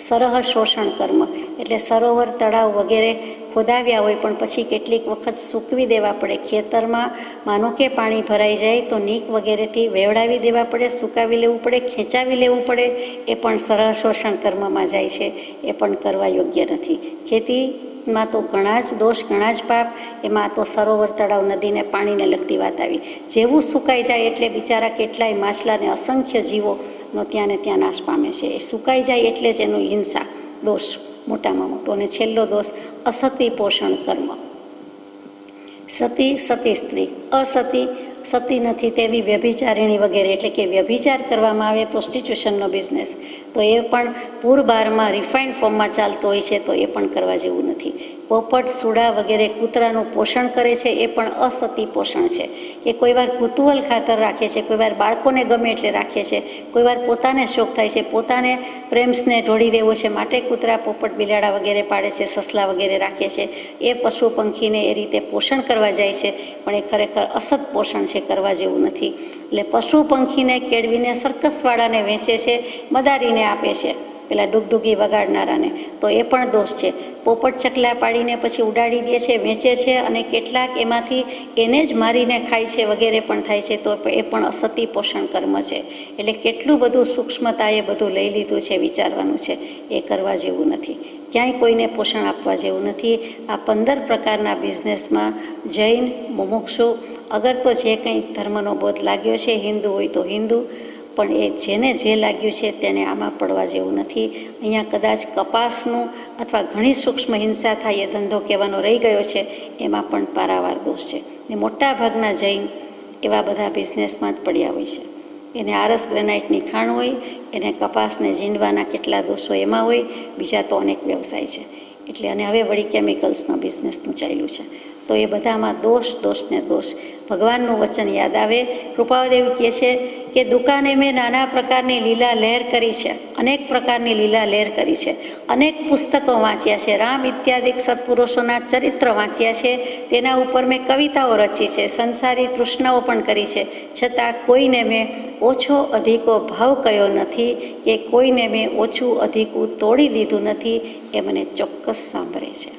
સરહ શોષણ કર્મ, એટલે સરોવર, તળાવ વગેરે ખોદાવ્યા હોય પણ પછી કેટલીક વખત સૂકવી દેવા પડે. ખેતરમાં માનો કે પાણી ભરાઈ જાય તો નીક વગેરેથી વેવડાવી દેવા પડે, સુકાવી લેવું પડે, ખેંચાવી લેવું પડે. એ પણ સરહ શોષણ કર્મમાં જાય છે. એ પણ કરવા યોગ્ય નથી. ખેતીમાં તો ઘણા જ દોષ, ઘણા જ પાપ. એમાં તો સરોવર, તળાવ, નદીને પાણીને લગતી વાત આવી. જેવું સુકાઈ જાય એટલે બિચારા કેટલાય માછલાને, અસંખ્ય જીવો નો ત્યાં ને ત્યાં નાશ પામે છે. એ સુકાઈ જાય એટલે જ એનું હિંસા દોષ મોટામાં મોટો. અને છેલ્લો દોષ અસતી પોષણ કર્મ. સતી સ્ત્રી, સતી નથી તેવી વ્યભિચારિણી વગેરે, એટલે કે વ્યભિચાર કરવામાં આવે, પ્રોસ્ટિટ્યુશનનો બિઝનેસ, તો એ પણ પૂરબારમાં રિફાઇન્ડ ફોર્મમાં ચાલતો હોય છે. તો એ પણ કરવા જેવું નથી. પોપટ, સુડા વગેરે કૂતરાનું પોષણ કરે છે, એ પણ અસતી પોષણ છે. કે કોઈ વાર કુતૂહલ ખાતર રાખે છે, કોઈ વાર બાળકોને ગમે એટલે રાખે છે, કોઈ વાર પોતાને શોખ થાય છે, પોતાને પ્રેમ્સને ઢોળી દેવો છે માટે કૂતરા, પોપટ, બિલાડા વગેરે પાડે છે, સસલા વગેરે રાખે છે. એ પશુ પંખીને એ રીતે પોષણ કરવા જાય છે, પણ એ ખરેખર અસત પોષણ છે, કરવા જેવું નથી. એટલે પશુ પંખીને કેળવીને સર્કસવાળાને વેચે છે, મદારીને આપે છે, પેલા ડુગડુગી વગાડનારાને, તો એ પણ દોષ છે. પોપટ, ચકલા પાડીને પછી ઉડાડી દે છે, વેચે છે, અને કેટલાક એમાંથી એને જ મારીને ખાય છે વગેરે પણ થાય છે. તો એ પણ અસતી પોષણ કર્મ છે. એટલે કેટલું બધું સૂક્ષ્મતાએ બધું લઈ લીધું છે, વિચારવાનું છે. એ કરવા જેવું નથી. ક્યાંય કોઈને પોષણ આપવા જેવું નથી. આ 15 પ્રકારના બિઝનેસમાં જૈન, મુમુક્ષુ, અગર તો જે કંઈ ધર્મનો બોધ લાગ્યો છે, હિન્દુ હોય તો હિન્દુ, પણ એ જેને જે લાગ્યું છે તેને આમાં પડવા જેવું નથી. અહીંયા કદાચ કપાસનું અથવા ઘણી સૂક્ષ્મ હિંસા થાય એ ધંધો કહેવાનો રહી ગયો છે, એમાં પણ પારાવાર દોષ છે. ને મોટા ભાગના જૈન એવા બધા બિઝનેસમાં જ પડ્યા હોય છે. એને આરસ ગ્રેનાઇટની ખાણ હોય, એને કપાસને ઝીંડવાના કેટલા દોષો એમાં હોય, બીજા તો અનેક વ્યવસાય છે. એટલે અને હવે વળી કેમિકલ્સના બિઝનેસનું ચાલ્યું છે. તો એ બધામાં દોષ ને દોષ. ભગવાનનું વચન યાદ આવે. કૃપાદેવ કહે છે કે દુકાને મેં નાના પ્રકારની લીલા લહેર કરી છે, અનેક પ્રકારની લીલા લહેર કરી છે, અનેક પુસ્તકો વાંચ્યા છે, રામ ઇત્યાદિક સત્પુરુષોના ચરિત્ર વાંચ્યા છે, તેના ઉપર મેં કવિતાઓ રચી છે, સંસારી તૃષ્ણાઓ પણ કરી છે, છતાં કોઈને મેં ઓછો અધિકો ભાવ કયો નથી, કે કોઈને મેં ઓછું અધિકું તોડી દીધું નથી. એ મને ચોક્કસ સાંભળે છે.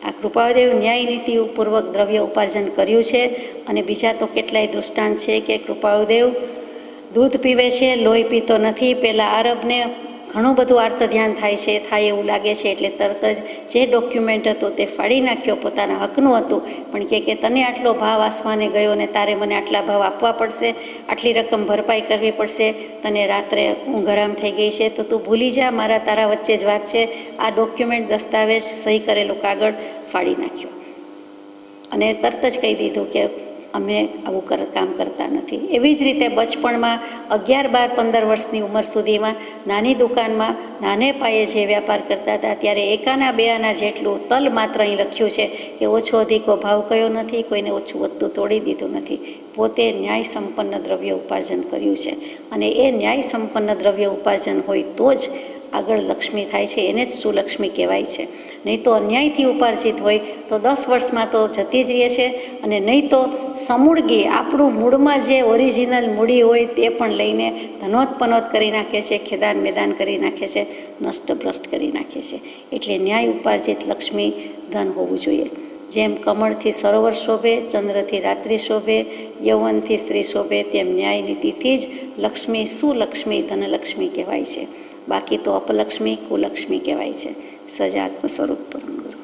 આ કૃપાદેવ ન્યાય નીતિપૂર્વક દ્રવ્ય ઉપાર્જન કર્યું છે. અને બીજા તો કેટલાય દૃષ્ટાંત છે કે કૃપાદેવ દૂધ પીવે છે, લોહી પીતો નથી. પેલા આરબને ઘણું બધું આર્ત ધ્યાન થાય એવું લાગે છે, એટલે તરત જ જે ડોક્યુમેન્ટ હતો તે ફાડી નાખ્યો, પોતાના હકનું હતું, પણ કે તને આટલો ભાવ આસમાને ગયો ને તારે મને આટલા ભાવ આપવા પડશે, આટલી રકમ ભરપાઈ કરવી પડશે, તને રાત્રે ઊંઘ હરામ થઈ ગઈ છે, તો તું ભૂલી જા, મારા તારા વચ્ચે જ વાત છે. આ ડોક્યુમેન્ટ, દસ્તાવેજ, સહી કરેલું કાગળ ફાડી નાખ્યો અને તરત જ કહી દીધું કે અમે આવું કામ કરતા નથી. એવી જ રીતે બચપણમાં 11, 12, 15 વર્ષની ઉંમર સુધીમાં નાની દુકાનમાં નાને પાયે જે વ્યાપાર કરતા હતા, ત્યારે એકાના બે આના જેટલું તલ માત્ર અહીં લખ્યું છે કે ઓછો અધિકો ભાવ કયો નથી, કોઈને ઓછું વધતું તોડી દીધું નથી. પોતે ન્યાય સંપન્ન દ્રવ્ય ઉપાર્જન કર્યું છે. અને એ ન્યાય સંપન્ન દ્રવ્ય ઉપાર્જન હોય તો જ આગળ લક્ષ્મી થાય છે. એને જ સુલક્ષ્મી કહેવાય છે. નહીં તો અન્યાયથી ઉપાર્જિત હોય તો 10 વર્ષમાં તો જતી જ રહે છે. અને નહીં તો સમૂળગી આપણું મૂળમાં જે ઓરિજિનલ મૂડી હોય તે પણ લઈને ધનોત્પનોત કરી નાખે છે, ખેદાન મેદાન કરી નાખે છે, નષ્ટભ્રષ્ટ કરી નાખે છે. એટલે ન્યાય ઉપાર્જિત લક્ષ્મી ધન હોવું જોઈએ. જેમ કમળથી સરોવર શોભે, ચંદ્રથી રાત્રિ શોભે, યૌવનથી સ્ત્રી શોભે, તેમ ન્યાય નીતિથી જ લક્ષ્મી, સુલક્ષ્મી, ધનલક્ષ્મી કહેવાય છે. બાકી તો અપલક્ષ્મી, કુલક્ષ્મી કહેવાય છે. સજાત્મ સ્વરૂપ પરમ ગુરુ.